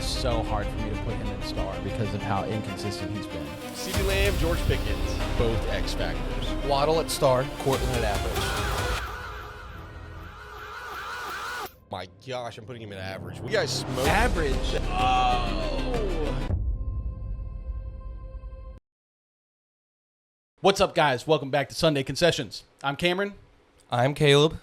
is so hard for me to put him in star because of how inconsistent he's been. CeeDee Lamb, George Pickens, both X factors. Waddle at star, Courtland at average. My gosh, I'm putting him at average. We guys smoke. Average. Oh. What's up, guys? Welcome back to Sunday Concessions. I'm Cameron. I'm Caleb.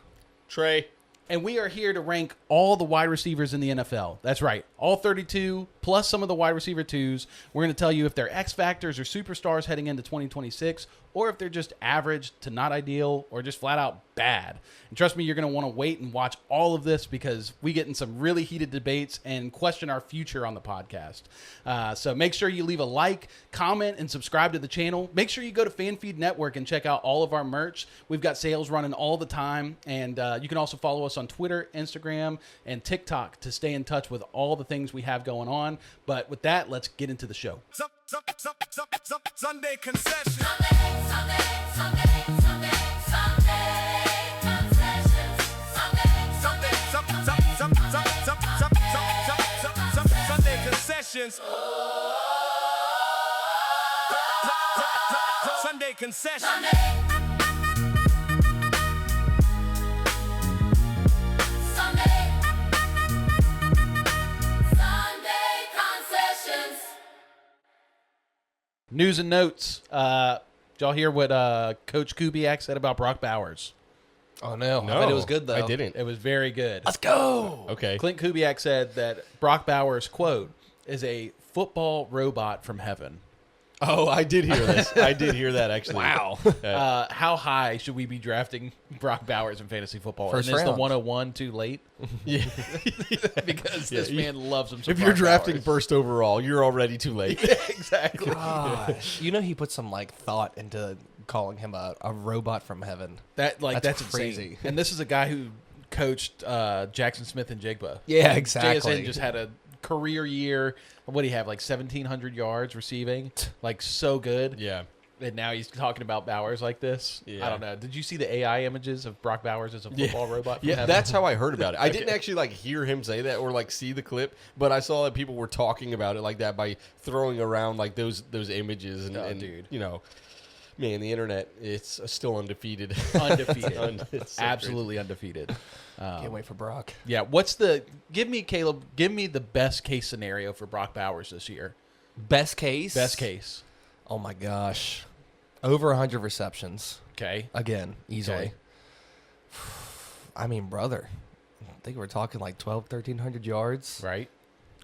Trey. And we are here to rank all the wide receivers in the NFL. That's right. All 32, plus some of the wide receiver twos. We're going to tell you if they're X factors or superstars heading into 2026, or if they're just average to not ideal, or just flat out bad. And trust me, you're going to want to wait and watch all of this because we get in some really heated debates and question our future on the podcast. So make sure you leave a like, comment, and subscribe to the channel. Make sure you go to FanFeed Network and check out all of our merch. We've got sales running all the time. And you can also follow us on Twitter, Instagram, and TikTok to stay in touch with all the things we have going on. But with that, let's get into the show. Sunday Concessions. Sunday Concessions. Sunday Concessions. News and notes. Did y'all hear what Coach Kubiak said about Brock Bowers? Oh, no. No, I bet it was good, though. I didn't. It was very good. Let's go. Okay. Clint Kubiak said that Brock Bowers, quote, is a football robot from heaven. Oh, I did hear this. I did hear that, actually. Wow. How high should we be drafting Brock Bowers in fantasy football? First and is the round. 101 too late? Yeah. Because this man loves him so If Brock you're drafting Bowers. first overall, you're already too late. Exactly. Gosh. You know he put some, thought into calling him a robot from heaven. That's That's insane. crazy. And this is a guy who coached Jackson Smith and Jigba. Yeah, And exactly. JSN just had a career year. What do you have, 1,700 yards receiving? So good. Yeah. And now he's talking about Bowers like this. Yeah. I don't know. Did you see the AI images of Brock Bowers as a football robot? From Yeah, heaven? that's how I heard about it. I didn't actually hear him say that or see the clip, but I saw that people were talking about it like that by throwing around those images and, dude. Man, the internet, it's still undefeated. Undefeated. It's so Absolutely undefeated. Can't wait for Brock. Yeah. Give me the best case scenario for Brock Bowers this year. Best case? Best case. Oh, my gosh. Over 100 receptions. Okay. Again, easily. Okay. I mean, brother. I think we're talking 1,300 yards. Right.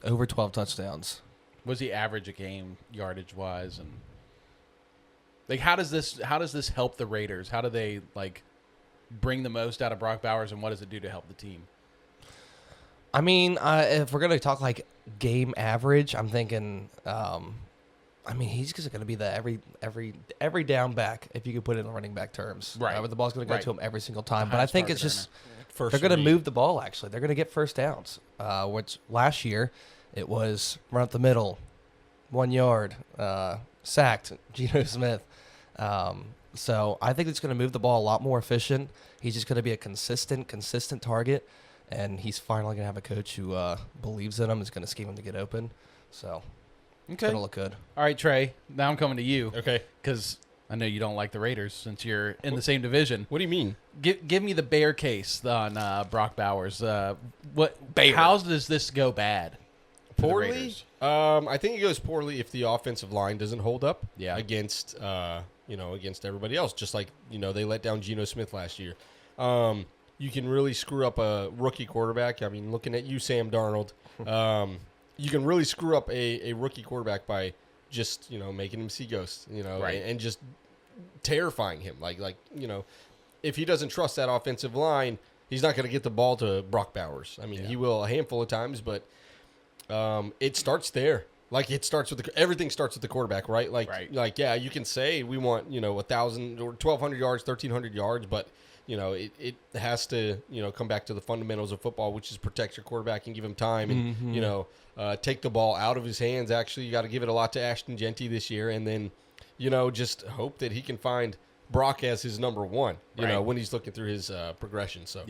Over 12 touchdowns. Was he average a game yardage wise, and how does this help the Raiders? How do they bring the most out of Brock Bowers, and what does it do to help the team? I mean, if we're gonna talk game average, I'm thinking. He's just gonna be the every down back, if you could put it in running back terms. Right. Where the ball's gonna go Right. to him every single time. The But I highest think it's target just First they're gonna read. move the ball. Actually, they're gonna get first downs. Which last year it was run up the middle, 1 yard, sacked. Geno Smith. So I think it's going to move the ball a lot more efficient. He's just going to be a consistent target, and he's finally going to have a coach who believes in him, is going to scheme him to get open. So it's going to look good. All right, Trey. Now I'm coming to you. Okay. Because I know you don't like the Raiders since you're in the same division. What do you mean? Give me the bear case on Brock Bowers. How does this go bad? for the Poorly? Raiders? I think it goes poorly if the offensive line doesn't hold up against everybody else. Just they let down Geno Smith last year. You can really screw up a rookie quarterback. I mean, looking at you, Sam Darnold, you can really screw up a rookie quarterback by just making him see ghosts, and just terrifying him. If he doesn't trust that offensive line, he's not going to get the ball to Brock Bowers. I mean, he will a handful of times, but it starts there. It starts with everything starts with the quarterback, right? You can say we want 1,000 or 1,200 yards, 1,300 yards, but it has to come back to the fundamentals of football, which is protect your quarterback and give him time, and take the ball out of his hands. Actually, you got to give it a lot to Ashton Genty this year, and then just hope that he can find Brock as his number one. When he's looking through his progression. So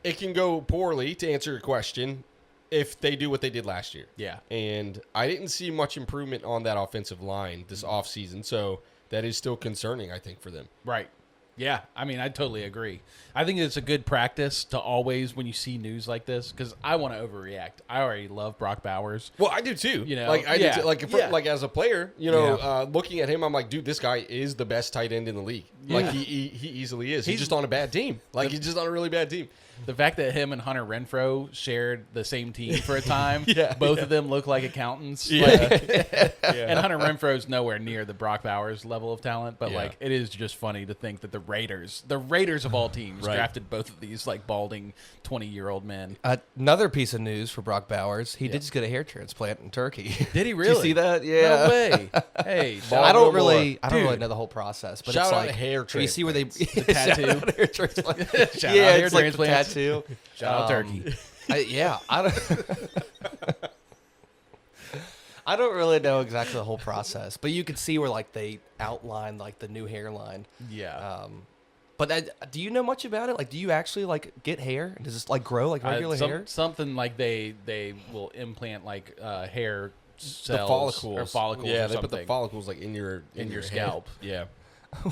it can go poorly, to answer your question, if they do what they did last year. Yeah. And I didn't see much improvement on that offensive line this offseason, so that is still concerning, I think, for them. Right. Yeah, I mean, I totally agree. I think it's a good practice to always, when you see news like this, because I want to overreact. I already love Brock Bowers. Well, I do too. You know, like I yeah. did too. Like, Yeah. like as a player, you know, looking at him, I'm like, dude, this guy is the best tight end in the league. Yeah. Like he easily is. He's just on a bad team. Like he's just on a really bad team. The fact that him and Hunter Renfrow shared the same team for a time, Yeah, both of them look like accountants. Yeah. Like, and Hunter Renfrow's nowhere near the Brock Bowers level of talent, but like it is just funny to think that the Raiders of all teams, drafted both of these like balding 20-year-old men. Another piece of news for Brock Bowers: he did just get a hair transplant in Turkey. Did he really? Did you see that? Yeah. No way. Hey, I don't Baldwin really Dude. know the whole process, but Shout it's out like hair you see where they The tattoo. Shout out hair transplant. Shout out yeah, hair it's like the transplants. tattoo. Shout out Turkey. I don't. I don't really know exactly the whole process, but you could see where like they outline like the new hairline. Yeah. But do you know much about it? Like, do you actually like get hair? Does this like grow like regular hair? Something like they will implant like hair cells The follicles. or follicles Yeah, or they something put the follicles like in your your head. scalp. Yeah.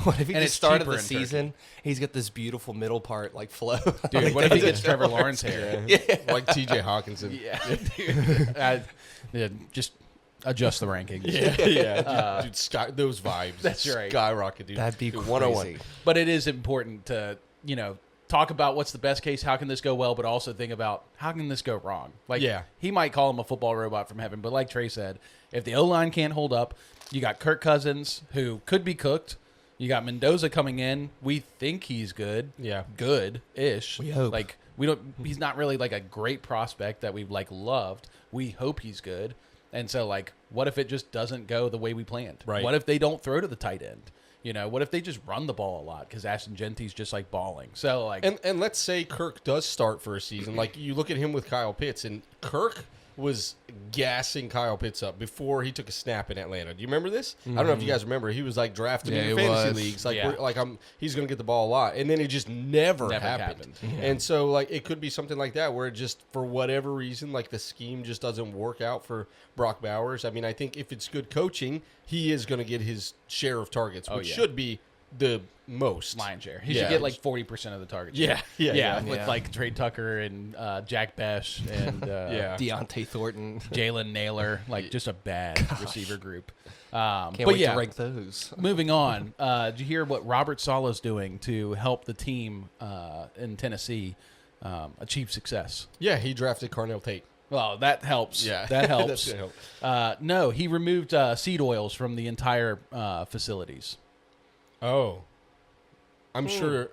What if he And just it's started cheaper the in Turkey. season? He's got this beautiful middle part like flow. Dude, what if he gets Trevor Lawrence hair? Like TJ Hawkinson. Yeah, dude. Yeah, just adjust the rankings. Yeah. Dude, those vibes. That's right. Skyrocket, dude. That'd be Dude, crazy. 101. But it is important to, talk about what's the best case, how can this go well, but also think about how can this go wrong. Like, he might call him a football robot from heaven, but like Trey said, if the O-line can't hold up, you got Kirk Cousins, who could be cooked. You got Mendoza coming in. We think he's good. Yeah. Good-ish. We hope. Like, he's not really like a great prospect that we've like loved. We hope he's good. And so, like, what if it just doesn't go the way we planned? Right. What if they don't throw to the tight end? What if they just run the ball a lot because Ashton Genty's just like balling? So like, And let's say Kirk does start for a season. Like you look at him with Kyle Pitts, and Kirk was gassing Kyle Pitts up before he took a snap in Atlanta. Do you remember this? I don't know if you guys remember. He was like drafted in he fantasy was. leagues. Like Yeah. he's going to get the ball a lot, and then it just never Never happened. happened. And so like it could be something like that where it just for whatever reason like the scheme just doesn't work out for Brock Bowers. I mean, I think if it's good coaching, he is going to get his share of targets, which should be the most lion share. He Yeah. should get like 40% of the targets. Yeah. With like Trey Tucker and Jack Besh and Deontay Thornton. Jalen Naylor, like just a bad receiver group. Can't but wait yeah, to rank those. moving on. Did you hear what Robert Sala's doing to help the team in Tennessee achieve success? Yeah, he drafted Carnell Tate. Well, that helps. Yeah. That helps. That's gonna help. No, he removed seed oils from the entire facilities. Oh, I'm sure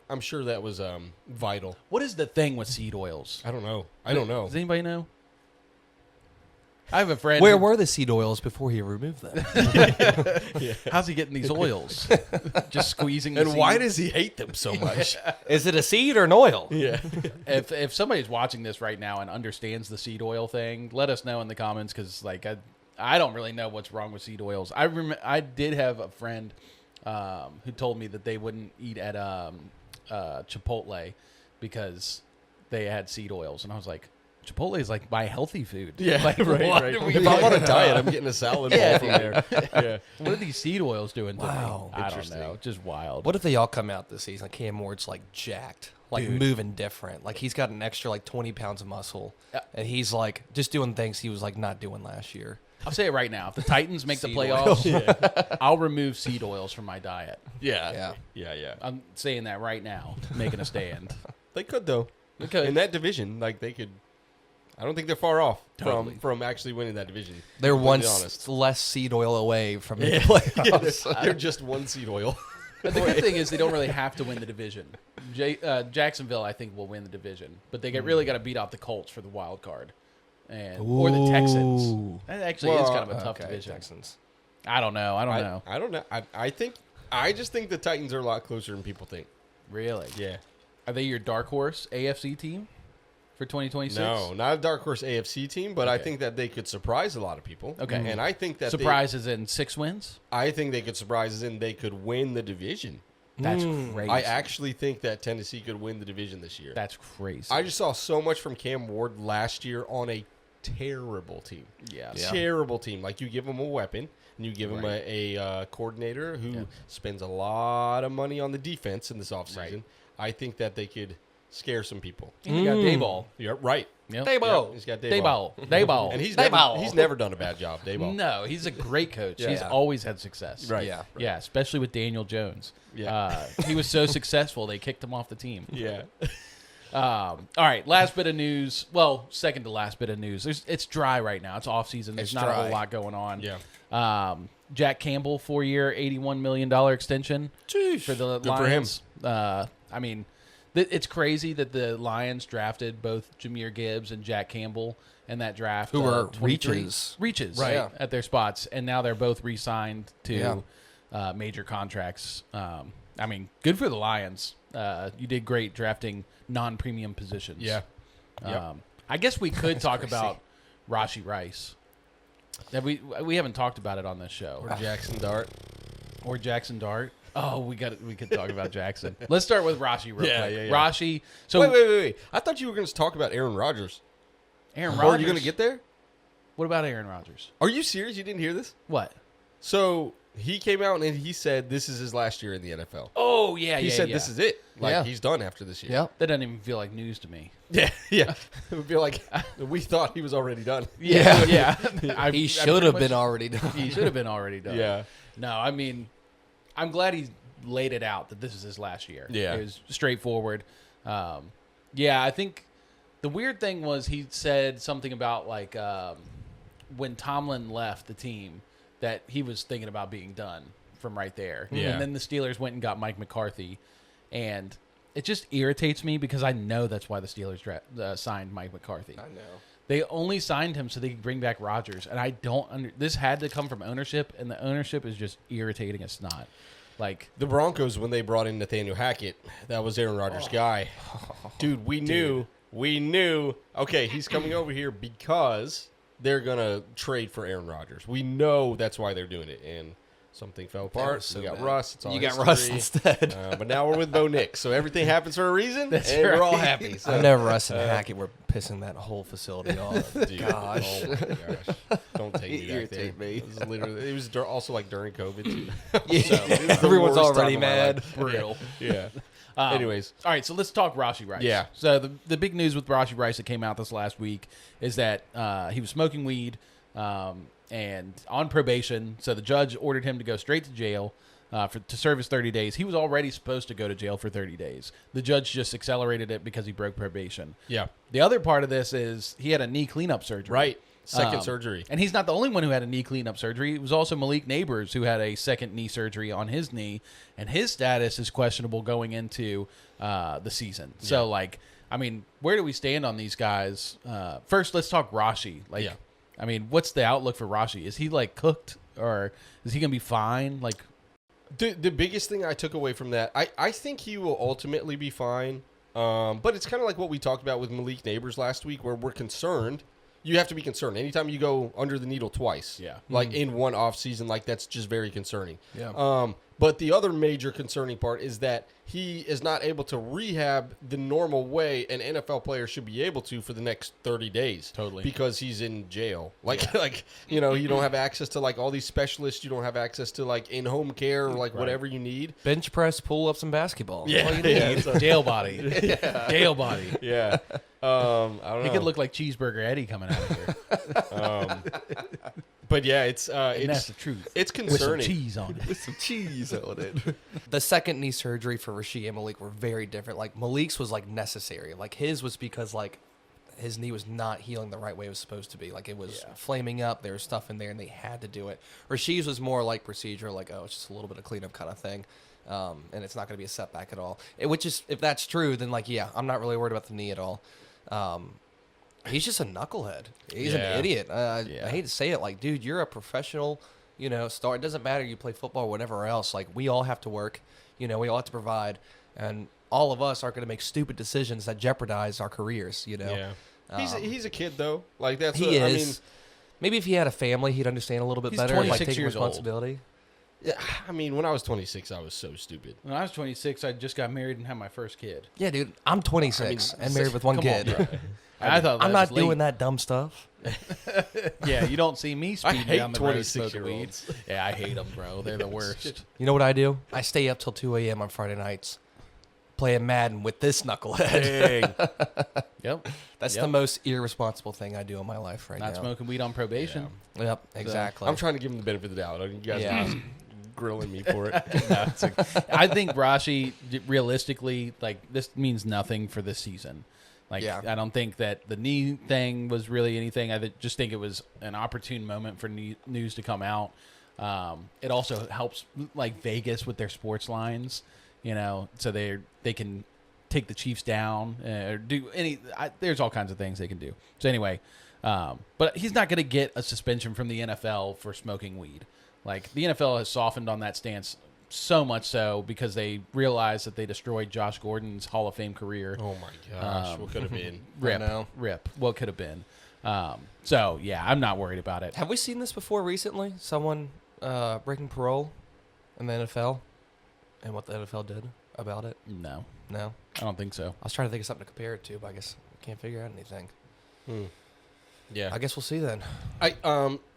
that was vital. What is the thing with seed oils? I don't know. Does anybody know? I have a friend. Where were the seed oils before he removed them? How's he getting these oils? Just squeezing the And why seed? does he hate them so much? Is it a seed or an oil? Yeah. If somebody's watching this right now and understands the seed oil thing, let us know in the comments because like I don't really know what's wrong with seed oils. I did have a friend who told me that they wouldn't eat at Chipotle because they had seed oils, and I was like, Chipotle is like my healthy food. Yeah, like, right. what are we If I'm on a doing? diet, I'm getting a salad ball from there. Yeah. What are these seed oils doing to Wow. me? I don't Interesting. know. Just wild. What if they all come out this season? Like Cam Ward's like jacked, like Dude. moving different. Like he's got an extra like 20 pounds of muscle, and he's like just doing things he was like not doing last year. I'll say it right now. If the Titans make the Seed playoffs, I'll remove seed oils from my diet. Yeah. Yeah. I'm saying that right now, making a stand. They could though. They could. In that division, like they could. I don't think they're far off Totally. from actually winning that division. They're to be one honest. less seed oil away from the Yeah, playoffs. they're just one seed oil. But the good thing is they don't really have to win the division. Jacksonville, I think, will win the division, but they really got to beat out the Colts for the wild card, or the Texans. Ooh. That actually is kind of a tough Okay, division. Texans. I don't know. I don't know. I just think the Titans are a lot closer than people think. Really? Yeah. Are they your dark horse AFC team for 2026? No, not a dark horse AFC team, but I Okay. think that they could surprise a lot of people. Okay. And I think that Surprises in 6 wins. I think they could surprise us and they could win the division. That's crazy. I actually think that Tennessee could win the division this year. That's crazy. I just saw so much from Cam Ward last year on a terrible team. Yeah. Terrible team. Like, you give him a weapon, and you give him a coordinator who spends a lot of money on the defense in this offseason. Right. I think that they could scare some people. And you got Dayball. You're right. Yep. Dayball. Yep, he's got Dayball. Dayball. And he's Dayball. never done a bad job, Dayball. No, he's a great coach. Yeah. He's always had success. Right. Yeah. Yeah, especially with Daniel Jones. Yeah. He was so successful, they kicked him off the team. Yeah. All right, last bit of news. Well, second to last bit of news. It's dry right now. It's off season. There's It's not a whole dry. lot going on. Yeah. Jack Campbell, 4-year, $81 million extension for the Good for him. Lions. I mean, it's crazy that the Lions drafted both Jahmyr Gibbs and Jack Campbell in that draft. Who were 23 reaches. right, Yeah. at their spots, and now they're both re-signed to Yeah. major contracts. I mean, good for the Lions. You did great drafting non-premium positions. Yeah. Yep. I guess we could talk about Rashee Rice. That we haven't talked about it on this show. Or Jackson Dart. Or Jackson Dart. Oh, we could talk about Jackson. Let's start with Rashee real quick. Yeah. Rashee. So Wait. I thought you were going to talk about Aaron Rodgers. Aaron Or Rodgers. are you going to get there? What about Aaron Rodgers? Are you serious? You didn't hear this? What? So he came out and he said this is his last year in the NFL. Oh yeah, He said this is it. Like, Yeah. he's done after this year. Yeah. That doesn't even feel like news to me. Yeah. It would feel like we thought he was already done. Yeah. He should have been already done. He should have been already done. Yeah. No, I mean, I'm glad he laid it out that this is his last year. Yeah. It was straightforward. I think the weird thing was he said something about like when Tomlin left the team that he was thinking about being done from right there. Yeah. And then the Steelers went and got Mike McCarthy, and it just irritates me because I know that's why the Steelers signed Mike McCarthy. I know. They only signed him so they could bring back Rodgers, and I don't. This had to come from ownership, and the ownership is just irritating as snot. Like The Broncos, when they brought in Nathaniel Hackett, that was Aaron Rodgers' guy. Dude, we knew, okay, he's coming over here because they're going to trade for Aaron Rodgers. We know that's why they're doing it, and something fell apart. so We got bad. Russ. It's all You got history. Russ instead. But now we're with Bo Nix, so everything happens for a reason, That's and we're all right. happy. So. I know Russ and Hackett were pissing that whole facility off. Dude, Gosh. oh my gosh. Don't take me You back there. irritate me. It was literally, it was also like during COVID, too. Everyone's worst already time of my mad. life. brutal. Yeah. Anyways. All right, so let's talk Rashee Rice. Yeah. So the big news with Rashee Rice that came out this last week is that he was smoking weed and on probation. So the judge ordered him to go straight to jail to serve his 30 days. He was already supposed to go to jail for 30 days. The judge just accelerated it because he broke probation. Yeah. The other part of this is he had a knee cleanup surgery. Right. Second surgery. And he's not the only one who had a knee cleanup surgery. It was also Malik Nabers who had a second knee surgery on his knee, and his status is questionable going into the season. So, like, I mean, where do we stand on these guys? First, let's talk Rashee. Like, I mean, what's the outlook for Rashee? Is he, like, cooked, or is he going to be fine? Like, The biggest thing I took away from that, I think he will ultimately be fine. But it's kind of like what we talked about with Malik Nabers last week, where we're concerned. You have to be concerned. Anytime you go under the needle twice, like in one off season, like that's just very concerning. Yeah. But the other major concerning part is that he is not able to rehab the normal way an NFL player should be able to for the next 30 days. Totally. Because he's in jail. Like you know, you don't have access to like all these specialists. You don't have access to like in-home care or like whatever you need. Bench press, pull-ups, and basketball. That's all you Yeah. need. So- jail body. Jail body. yeah. I don't know. He could look like Cheeseburger Eddie coming out of here. But yeah, it's And that's the truth. it's With some concerning. cheese on it. With some cheese on it. The second knee surgery for Rashee and Malik were very different. Like Malik's was like necessary. Like his was because like his knee was not healing the right way it was supposed to be. Like it was flaming up. There was stuff in there, and they had to do it. Rashee's was more like procedural, like it's just a little bit of cleanup kind of thing, and it's not going to be a setback at all. Which is, if that's true, then like I'm not really worried about the knee at all. He's just a knucklehead. He's an idiot. I hate to say it. Like, dude, you're a professional, star. It doesn't matter you play football or whatever else. Like, we all have to work. We all have to provide. And all of us aren't going to make stupid decisions that jeopardize our careers, Yeah. He's a kid, though. Like, that's He is. Maybe if he had a family, he'd understand a little bit He's better. 26 like, taking years old. responsibility. Yeah, I mean, when I was 26, I was so stupid. When I was 26, I just got married and had my first kid. Yeah, dude. I'm 26 and married with one Come on, kid. bro. I thought I'm that not was late. doing that dumb stuff. Yeah, you don't see me speeding hate down the road smoking 26-year-olds. weed. Yeah, I hate them, bro. They're the worst. You know what I do? I stay up till 2 a.m. on Friday nights playing Madden with this knucklehead. Yep. That's Yep. the most irresponsible thing I do in my life right Not now. smoking weed on probation. Yep, exactly. I'm trying to give him the benefit of the doubt. You guys Yeah. are just grilling me for it. No, I think Rashee, realistically, like this means nothing for this season. Like, Yeah. I don't think that the knee thing was really anything. Just think it was an opportune moment for news to come out. It also helps like Vegas with their sports lines, so they can take the Chiefs down or do any. There's all kinds of things they can do. So anyway, but he's not going to get a suspension from the NFL for smoking weed. Like the NFL has softened on that stance so much so because they realized that they destroyed Josh Gordon's Hall of Fame career. Oh my gosh, what could have been? Rip. What could have been? So yeah, I'm not worried about it. Have we seen this before recently? Someone breaking parole in the NFL and what the NFL did about it? No, No? I don't think so. I was trying to think of something to compare it to, but I guess I can't figure out anything. Yeah, I guess we'll see then.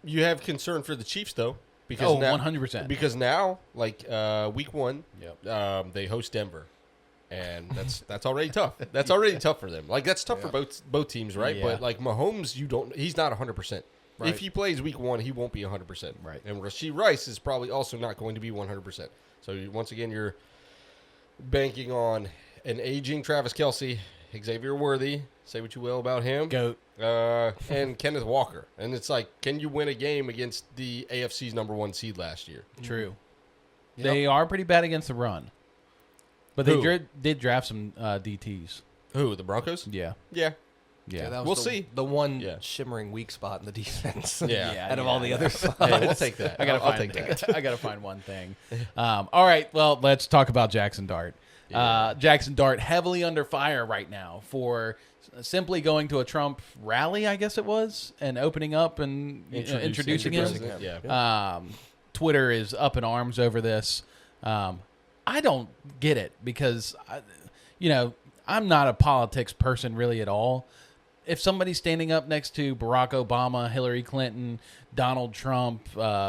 you have concern for the Chiefs though, because Oh, now, 100%. Because now, like week 1, Yep. they host Denver, and that's already tough. That's already tough for them. Like that's tough for both teams, right? Yeah. But like Mahomes, he's not 100%. Right. If he plays week 1, he won't be 100%. Right. And Rashee Rice is probably also not going to be 100%. So once again, you're banking on an aging Travis Kelce, Xavier Worthy. Say what you will about him. Goat. And Kenneth Walker. And it's like, can you win a game against the AFC's #1 seed last year? True. Yep. They are pretty bad against the run, but they Who? did draft some DTs. Who, the Broncos? Yeah. Yeah. Yeah. that was We'll the, see. The one Yeah. shimmering weak spot in the defense. Yeah. Out of all the other sides. Hey, we'll take that. I gotta I'll find. take that. I gotta find one thing. All right. Well, let's talk about Jackson Dart. Jackson Dart heavily under fire right now for simply going to a Trump rally, I guess it was, and opening up and introducing him. Yeah. Twitter is up in arms over this. I don't get it because, I'm not a politics person really at all. If somebody's standing up next to Barack Obama, Hillary Clinton, Donald Trump,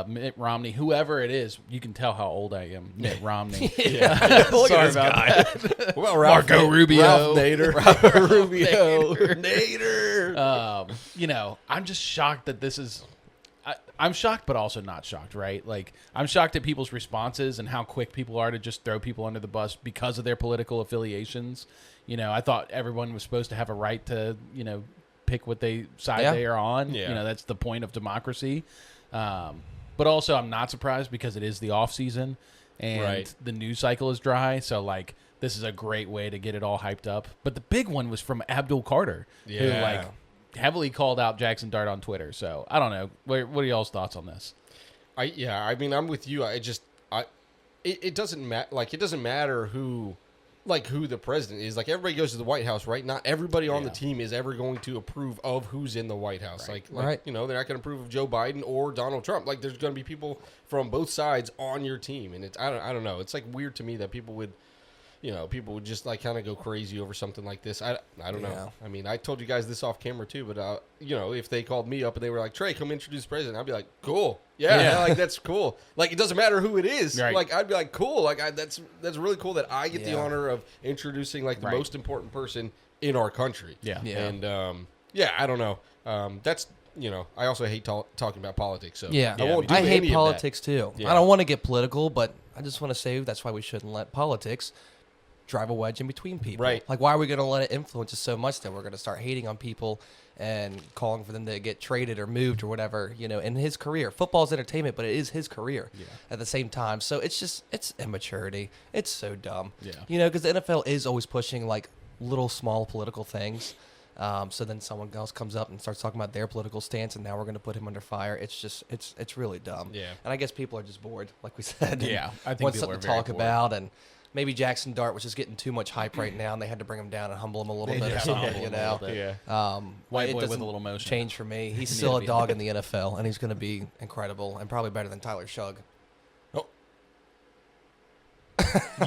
Mitt Romney, whoever it is, you can tell how old I am. Mitt Romney. Sorry about that. Well, Marco Rubio. Ralph Nader. Rubio. Nader. I'm just shocked that this is. I'm shocked, but also not shocked, right? Like, I'm shocked at people's responses and how quick people are to just throw people under the bus because of their political affiliations. I thought everyone was supposed to have a right to, pick what side they are on. Yeah. That's the point of democracy. But also, I'm not surprised because it is the off season and the news cycle is dry. So, like, this is a great way to get it all hyped up. But the big one was from Abdul Carter, who, like, heavily called out Jackson Dart on Twitter. So, I don't know. What are y'all's thoughts on this? I mean, I'm with you. It doesn't matter. Like, it doesn't matter who the president is. Like, everybody goes to the White House, right? Not everybody on the team is ever going to approve of who's in the White House. Right. Like they're not going to approve of Joe Biden or Donald Trump. Like, there's going to be people from both sides on your team, and I don't know. It's like weird to me that people would just like kind of go crazy over something like this. I don't know. I mean, I told you guys this off camera too, but if they called me up and they were like, "Trey, come introduce the president," I'd be like, "Cool, yeah, like that's cool." Like, it doesn't matter who it is. Right. Like, I'd be like, "Cool." Like, that's really cool that I get the honor of introducing like the most important person in our country. Yeah. And I don't know. That's I also hate talking about politics. So Yeah. I won't do I any hate of politics too. Yeah. I don't want to get political, but I just want to say that's why we shouldn't let politics drive a wedge in between people. Right. Like, why are we going to let it influence us so much that we're going to start hating on people and calling for them to get traded or moved or whatever, in his career. Football's entertainment, but it is his career at the same time. So it's immaturity. It's so dumb. Yeah. Because the NFL is always pushing like little small political things. So then someone else comes up and starts talking about their political stance, and now we're going to put him under fire. It's just, it's really dumb. Yeah. And I guess people are just bored, like we said. Yeah, I think want people something are to very talk bored. about, and maybe Jackson Dart was just getting too much hype right now, and they had to bring him down and humble him a little bit or have to humble something, him a little bit. Yeah. White it boy with a doesn't little motion. change for me. He's Yeah, still a be- dog in the NFL, and he's going to be incredible and probably better than Tyler Shugg.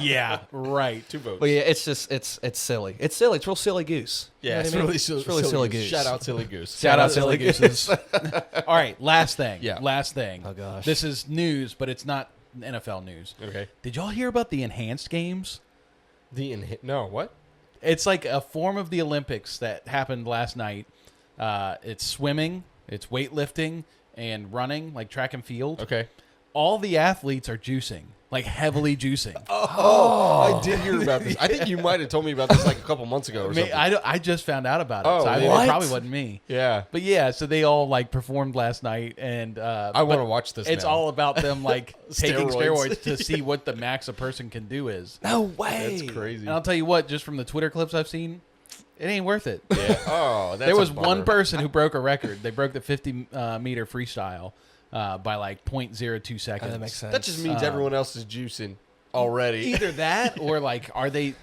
Yeah, right. 2 votes. But yeah, it's just it's silly. It's silly. It's real silly goose. You know Yeah, what it's I mean? really silly. It's really silly goose. Shout out silly goose. Shout out silly gooses. All right, last thing. Yeah. Last thing. Oh, gosh. This is news, but it's not NFL news. Okay. Did y'all hear about the enhanced games? No, what? It's like a form of the Olympics that happened last night. It's swimming, it's weightlifting, and running, like track and field. Okay. All the athletes are juicing, like heavily juicing. Oh, I did hear about this. I think you might have told me about this like a couple months ago or something. I just found out about it. Oh, So it what? probably wasn't me. Yeah. But yeah, so they all like performed last night, and I want to watch this It's now. all about them like taking Steroids. steroids to see what the max a person can do is. No way. That's crazy. And I'll tell you what, just from the Twitter clips I've seen, it ain't worth it. Yeah. Oh, that's There was a one bummer. person who broke a record. They broke the 50-meter freestyle by like 0.02 seconds. That makes sense. That just means everyone else is juicing already. Either that or like, are they?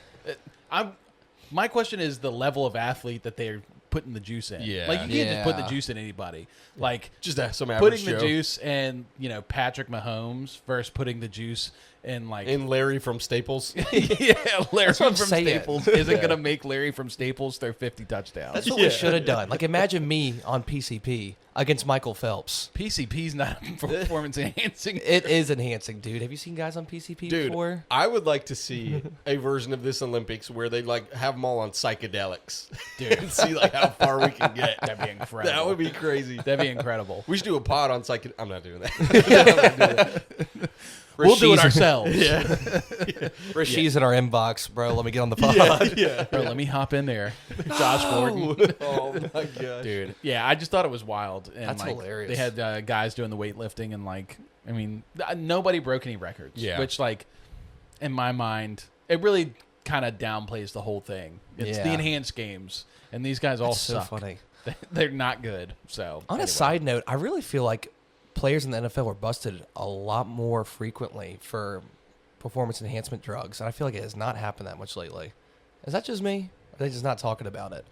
My question is the level of athlete that they're putting the juice in. Yeah. Like you can't just put the Yeah. juice in anybody. Like Just some average putting the Joe. juice in, Patrick Mahomes versus putting the juice in like And Larry from Staples. yeah, Larry what from I'm saying. Staples isn't gonna make Larry from Staples throw 50 touchdowns. That's what Yeah. we should have done. Like, imagine me on PCP against Michael Phelps. PCP's not performance enhancing. It is enhancing, dude. Have you seen guys on PCP Dude, before? I would like to see a version of this Olympics where they like have them all on psychedelics, Dude. and see like how far we can get. That'd be incredible. That would be crazy. That'd be incredible. We should do a pod on psychedelics. I'm not doing that. We'll do it Rashee's- ourselves. Rashee's in our inbox, bro. Let me get on the pod. Yeah. Bro, let me hop in there. Josh Gordon. Oh my gosh. Dude. Yeah, I just thought it was wild. And That's like, hilarious. They had guys doing the weightlifting and like, I mean, nobody broke any records. Yeah. Which like, in my mind, it really kind of downplays the whole thing. It's the Yeah. enhanced games. And these guys all That's so suck. funny. They're not good. So On anyway. a side note, I really feel like players in the NFL are busted a lot more frequently for performance enhancement drugs, and I feel like it has not happened that much lately. Is that just me? Or are they just not talking about it?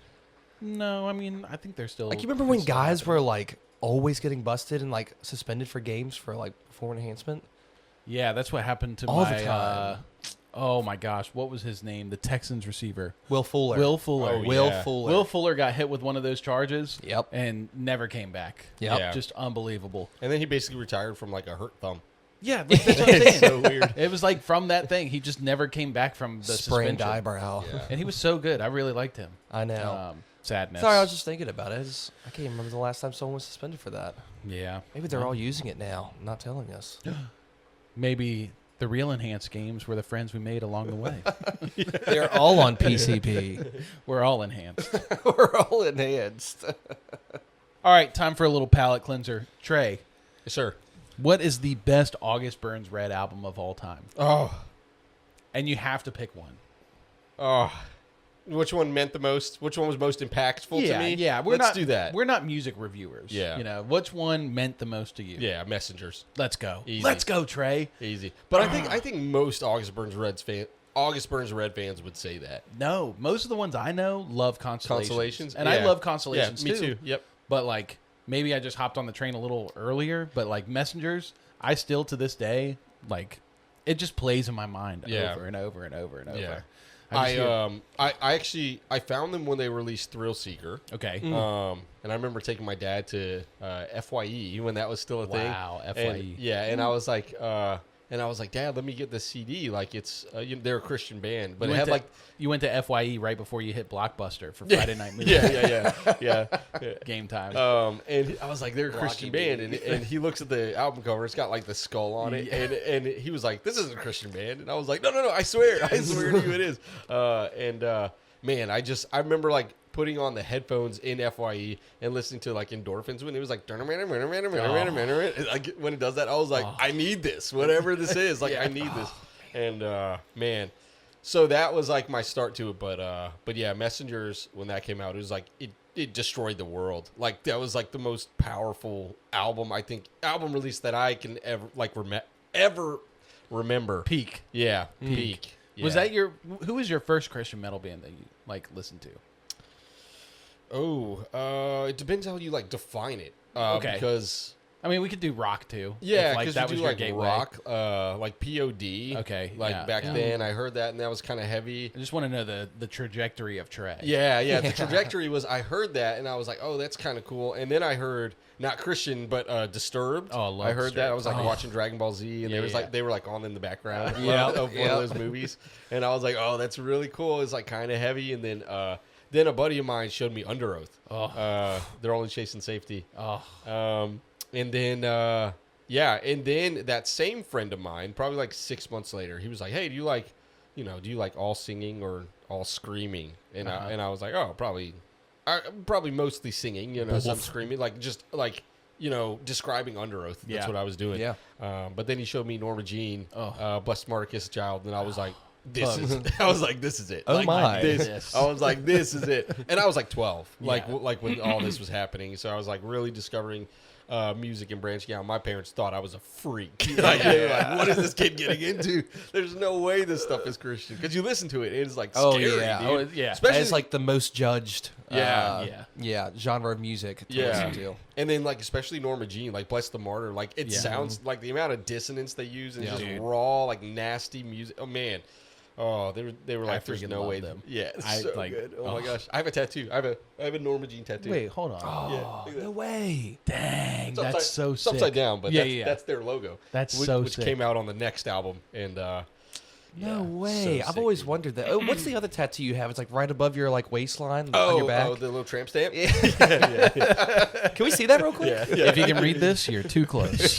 No, I mean, I think they're still Like, you remember when guys were like always getting busted and like suspended for games for like performance enhancement? Yeah, that's what happened to All the my time. oh my gosh, what was his name? The Texans receiver. Will Fuller. Will Fuller. Oh, Will yeah. Fuller. Will Fuller got hit with one of those charges. Yep. And never came back. Yep. Yeah. Just unbelievable. And then he basically retired from like a hurt thumb. Yeah, that's what I'm saying. So weird. It was like from that thing, he just never came back from the Sprained suspension. eyebrow. Yeah. And he was so good. I really liked him. I know. Sadness. Sorry, I was just thinking about it. I can't remember the last time someone was suspended for that. Yeah. Maybe they're all using it now, not telling us. Maybe the real enhanced games were the friends we made along the way. They're all on PCP. We're all enhanced. We're all enhanced. All right, time for a little palate cleanser. Trey, Yes, sir. what is the best August Burns Red album of all time? Oh. And you have to pick one. Oh. Which one meant the most? Which one was most impactful to me? Yeah, Let's do that. We're not music reviewers. Yeah. Which one meant the most to you? Yeah, Messengers. Let's go. Easy. Let's go, Trey. Easy. But I think most August Burns Red fans would say that. No, most of the ones I know love Constellations. Constellations? And Yeah. I love Constellations Yeah, me too. Yep. But like maybe I just hopped on the train a little earlier, but like Messengers, I still to this day like it just plays in my mind Yeah. over and over and over and over. Yeah. I just I actually found them when they released Thrill Seeker. okay. And I remember taking my dad to FYE when that was still a thing. Wow, And, FYE. yeah, and I was like, Dad, let me get this CD. Like it's they're a Christian band, but it had like you went to FYE right before you hit Blockbuster for Friday night movie. yeah. Game time. And I was like, they're a Christian band, and he looks at the album cover. It's got like the skull on it, and he was like, "This isn't a Christian band," and I was like, "No, I swear to you, it is." Man, I remember like putting on the headphones in FYE and listening to like Endorphins when it was like, like when it does that, I was like, I need this, whatever this is, like I need this, and man. So that was like my start to it, but yeah, Messengers when that came out, it was like it destroyed the world. Like that was like the most powerful album release that I can ever remember. Peak. Yeah, peak. Was Yeah. that who was your first Christian metal band that you like listened to? Oh, it depends how you like define it. Okay. Because I mean, we could do rock too. Yeah, if, like because that you was do your like gateway. rock, like POD. Okay, Like yeah, back yeah. then, I heard that, and that was kind of heavy. I just want to know the trajectory of Trey. Yeah. The trajectory was, I heard that, and I was like, oh, that's kind of cool. And then I heard, not Christian, but Disturbed. Oh, I love I heard that. I was like Disturbed. watching Dragon Ball Z, and Yeah, they were like on in the background Yeah, of one of those movies. And I was like, oh, that's really cool. It's like kind of heavy. And then a buddy of mine showed me Under Oath. Oh. They're only chasing safety. Oh. And then that same friend of mine, probably like 6 months later, he was like, "Hey, do you like all singing or all screaming?" And I was like, "Oh, probably mostly singing, some screaming, like just like describing Under Oath. That's Yeah. what I was doing." Yeah. But then he showed me Norma Jean, Blessed Marcus Child, and I was like, "This is it." Oh Like, my. This. I was like, "This is it," and I was like 12, like Yeah. like when all this was happening. So I was like really discovering music and branching out. My parents thought I was a freak. Like, they were like, what is this kid getting into? There's no way this stuff is Christian. Because you listen to it, it's like scary, dude. Yeah. Especially It's like the most judged genre of music to listen to. And then like especially Norma Jean, like Bless the Martyr, like it sounds like the amount of dissonance they use and just Dude. raw, like nasty music. Oh man. Oh, they were like, there's freaking no love way. them. Yeah, it's I, so like, good. Oh my gosh, I have a tattoo. I have a Norma Jean tattoo. Wait, hold on. Oh, Yeah. no way. Dang, It's that's upside- so it's sick. upside down, but Yeah. that's their logo. That's which, so which sick. came out on the next album, and No way. so I've sick, always dude. wondered that. Oh, what's the other tattoo you have? It's like right above your like waistline on your back. Oh, the little tramp stamp. Can we see that real quick? If you can read this, you're too close.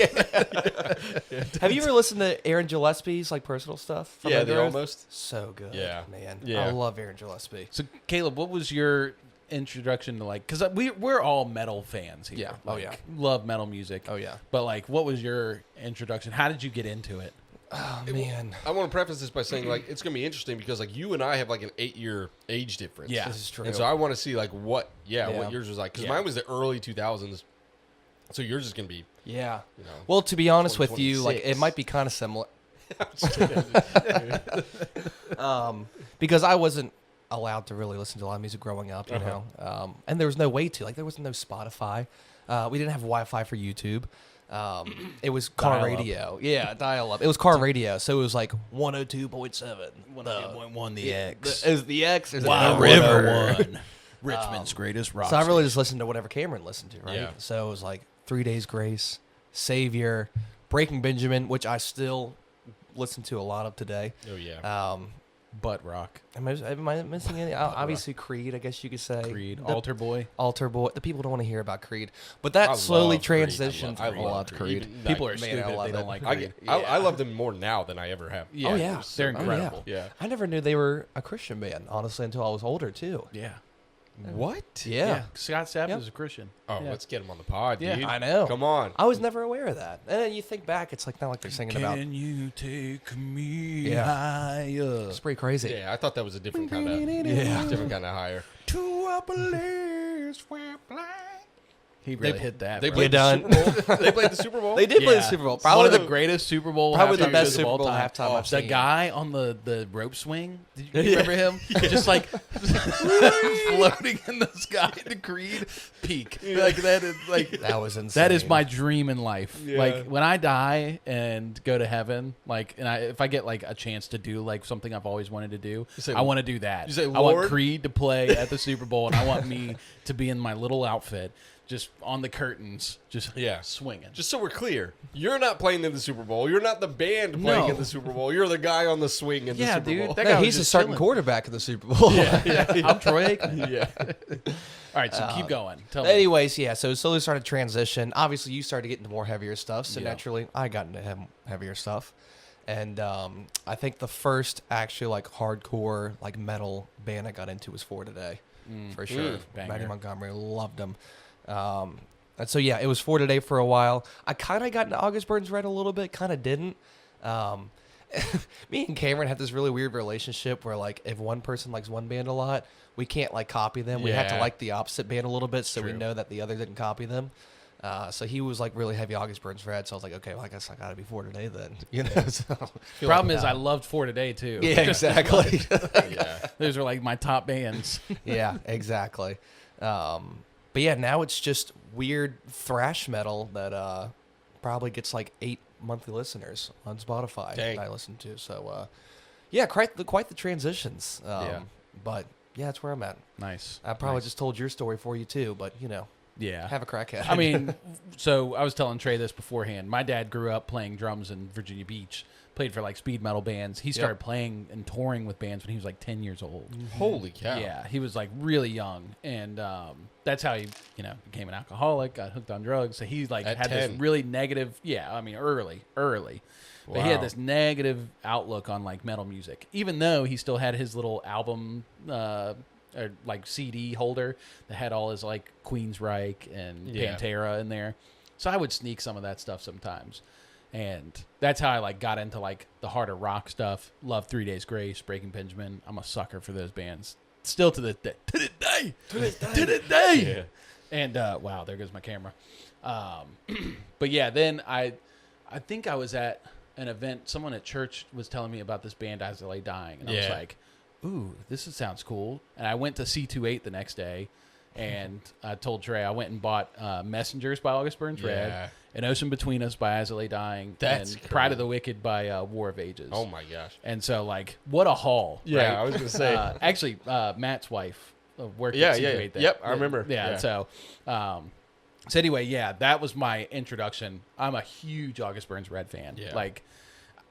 Have you ever listened to Aaron Gillespie's like personal stuff? from Yeah, Under the Oath? almost. So good. Yeah. Man. Yeah. I love Aaron Gillespie. So, Caleb, what was your introduction to like? Because we're all metal fans here. Yeah. Oh, Like, yeah. Love metal music. Oh, yeah. But like, what was your introduction? How did you get into it? Oh, man. I want to preface this by saying like it's gonna be interesting because like you and I have like an 8-year age difference. Yeah. This is true. And so I want to see like what Yeah. yours was like because Yeah. mine was the early 2000s. So yours is gonna be Yeah. you know. Well, to be honest with you, like 2026. it might be kind of similar. Because I wasn't allowed to really listen to a lot of music growing up, you know, and there was no way to. Like, there was no Spotify. We didn't have Wi-Fi for YouTube. It was car Dial-up. radio. Yeah, dial-up. It was car radio, so it was like 102.7. 102.1 The X. Is the X? Or Wild the River One. Richmond's greatest rock. So I really just listened to whatever Cameron listened to, right? Yeah. So it was like 3 Days Grace, Savior, Breaking Benjamin, which I still listen to a lot of today. Oh yeah. butt rock. Am I missing any? Obviously, Creed, I guess you could say. Creed, The Altar Boy. Altar Boy. The people don't want to hear about Creed. But I that slowly love Creed. transitioned. I a love lot to Creed. Even, People like, are man, stupid I if love they don't it. like I, Creed. I love them more now than I ever have. Oh, yeah. They're Oh, yeah. incredible. Yeah. I never knew they were a Christian band, honestly, until I was older, too. Yeah. What? Yeah. Scott Stapp Yep. is a Christian. Oh, Yeah. let's get them on the pod, Yeah. dude. I know. Come on. I was never aware of that. And then you think back, it's like not like they're singing about. Can you take me Yeah. higher? It's pretty crazy. Yeah, I thought that was a different kind of different kind of higher. To a place where blind. He really hit that. They bro. played done. the Super Bowl. They played the Super Bowl. They did play the Yeah. Super Bowl. One of the Probably greatest Super Bowl probably the halftime best shows Super of all Bowl time. halftime I've The seen. guy on the rope swing, did you remember him? Just like floating in the sky to Creed peak. Like that is like That was insane. that is my dream in life. Yeah. Like when I die and go to heaven, like if I get like a chance to do like something I've always wanted to do, say- I want to do that. you say, I want "Lord?" Creed to play at the Super Bowl, and I want me to be in my little outfit, just on the curtains, just swinging. Just so we're clear, you're not playing in the Super Bowl. You're not the band playing No. in the Super Bowl. You're the guy on the swing in the Yeah, Super dude, Bowl. that No, guy was he's the just starting chilling. quarterback of the Super Bowl. I'm Troy Aikman. yeah. All right, so keep going. Tell me. Anyways, yeah, so it slowly started to transition. Obviously, you started to get into more heavier stuff, so Yeah. naturally, I got into heavier stuff. And I think the first actually like hardcore like metal band I got into was For Today, for sure. banger. Matty Montgomery, loved them. And so yeah, it was For Today for a while. I kind of got into August Burns Red a little bit, kind of didn't. Me and Cameron had this really weird relationship where like if one person likes one band a lot, we can't like copy them. We have to Yeah. like the opposite band a little bit so we True. know that the other didn't copy them. So he was like really heavy August Burns Red, so I was like, okay, well I guess I gotta be For Today then, you know. So Problem is, I loved For Today too. yeah, exactly. Yeah. Those are like my top bands. Yeah, exactly. But yeah, now it's just weird thrash metal that probably gets like 8 monthly listeners on Spotify Dang. that I listen to. So, yeah, quite the transitions. Yeah. But, yeah, that's where I'm at. Nice. I probably Nice. just told your story for you, too, but, Yeah. have a crack at it. I mean, so I was telling Trey this beforehand. My dad grew up playing drums in Virginia Beach, played for like speed metal bands. He started playing and touring with bands when he was like 10 years old. Holy cow! Yeah, he was like really young, and that's how he, became an alcoholic, got hooked on drugs. So he like At had 10. this really negative. Yeah, I mean, early, but he had Wow. this negative outlook on like metal music, even though he still had his little album. Or like CD holder that had all his like Queensryche and Yeah. Pantera in there. So I would sneak some of that stuff sometimes. And that's how I like got into like the harder rock stuff. Love 3 Days Grace, Breaking Benjamin. I'm a sucker for those bands. Still to this day. To this day. Yeah. And wow, there goes my camera. But yeah, then I think I was at an event. Someone at church was telling me about this band As I Lay Dying, and I was Yeah. like, "Ooh, sounds cool." And I went to C28 the next day, and I told Trey I went and bought "Messengers" by August Burns Red, Yeah. "An Ocean Between Us" by As I Lay Dying, That's and "Pride of crazy. the Wicked" by War of Ages. Oh my gosh! And so, like, what a haul! Yeah, right? I was gonna say. Actually, Matt's wife worked Yeah, at yeah, C28. yeah. Yep, I remember. Yeah, Yeah. so anyway, yeah, that was my introduction. I'm a huge August Burns Red fan. Yeah. Like,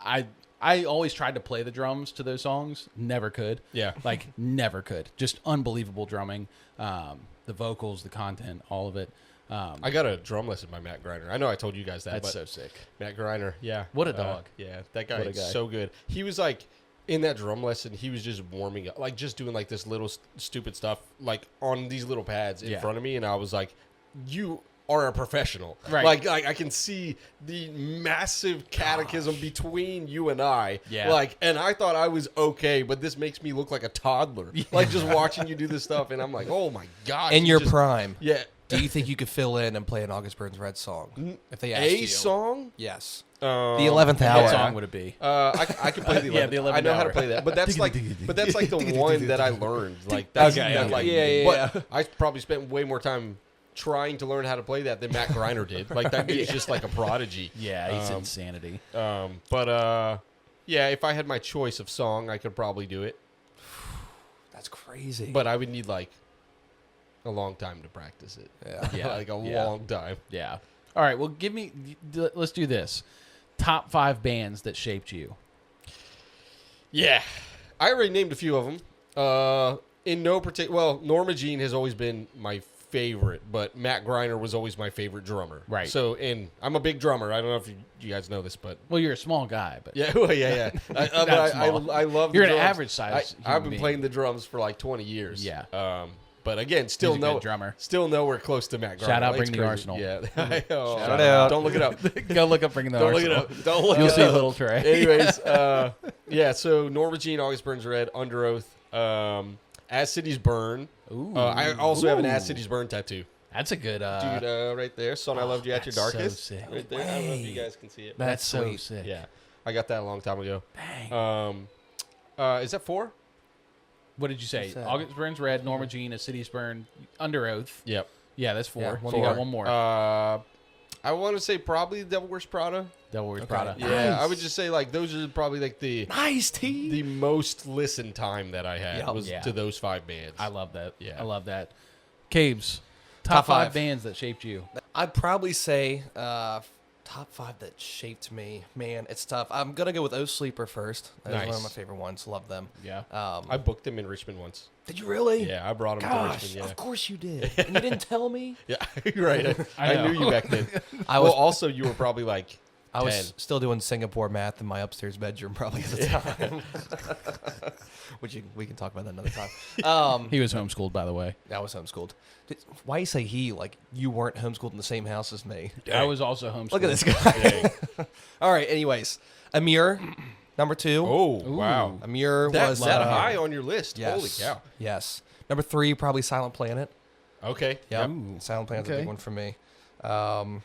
I always tried to play the drums to those songs, never could. Yeah. Like, never could. Just unbelievable drumming, the vocals, the content, all of it. I got a drum lesson by Matt Griner. I know I told you guys that, That's but so sick. Matt Griner, yeah. What a dog. Yeah, that guy What a is guy. so good. He was like, in that drum lesson, he was just warming up, like just doing like this little stupid stuff, like on these little pads in Yeah. front of me. And I was like, you are a professional. Right. Like I can see the massive catechism between you and I. Yeah. Like, and I thought I was okay, but this makes me look like a toddler. Like just watching you do this stuff. And I'm like, oh my gosh. in you your just- prime, Yeah. do you think you could fill in and play an August Burns Red song? If they asked A you. song? Yes. The The 11th hour. What song would it be? I could play the 11th. Yeah, the 11th I know how hour. to play that, but that's like the one that I learned. Like that's Okay, that, okay. like, Yeah. But I probably spent way more time trying to learn how to play that than Matt Griner did. Like that dude's just like a prodigy. Yeah, he's insanity. But yeah, if I had my choice of song, I could probably do it. That's crazy. But I would need like a long time to practice it. Yeah. Yeah, like a yeah. long time. Yeah. All right. Well, let's do this. Top 5 bands that shaped you. Yeah, I already named a few of them. In no particular, well, Norma Jean has always been my favorite, but Matt Griner was always my favorite drummer. Right. So, and I'm a big drummer. I don't know if you guys know this, but Well, you're a small guy, but yeah, well, yeah. But Not small. I love. You're the an drums. average size I've human been being. playing the drums for like 20 years. Yeah. But again, still He's a good no drummer. Still nowhere close to Matt Griner. Shout out Like, it's Bring the crazy. Arsenal. Yeah. Shout out. Don't look it up. go look up Bringing the Don't look it Arsenal. up. Don't look You'll it see up. little Trey. Anyways, yeah, so Norma Jean, August Burns Red, Under Oath, As Cities Burn. Ooh. I also have an As Ooh. Cities Burn tattoo. That's a good. Dude, right there. Son, I loved you at your that's so darkest. sick. Right there. I don't know if you guys can see it. That's so sweet. sick. Yeah. I got that a long time ago. Dang. Is that 4? What did you say? What's that? August Burns Red, Norma Jean, A City's Burn, Under Oath. Yep. Yeah, that's 4. Yeah, So you got 4. one more. I want to say probably Devil Wears Prada. Devil Wears okay. Prada. Yeah, Nice. I would just say like those are probably like the Nice T. most listen time that I had Yep. was Yeah. to those 5 bands. I love that. Yeah. I love that. Caves. Top Top 5 5. bands that shaped you. I'd probably say top 5 that shaped me. Man, it's tough. I'm gonna go with O Sleeper first. That was one Nice. of my favorite ones. Love them. Yeah. I booked them in Richmond once. Did you really? Yeah, I brought them to Gosh, Richmond. of course you did. And you didn't tell me. Yeah, you're right. I I knew know. you back then. I was Well, also you were probably like I was 10. still doing Singapore math in my upstairs bedroom probably at the time. Which we can talk about that another time. He was homeschooled, by the way. I was homeschooled. Why you say he? Like you weren't homeschooled in the same house as me. I was also homeschooled. Look at this guy. All right. Anyways, Amir, number 2. Oh, wow. Amir That's was that high on your list. Yes. Holy cow. Yes. Number 3, probably Silent Planet. Okay. Yep. Ooh. Silent Planet's a Okay. big one for me. Man.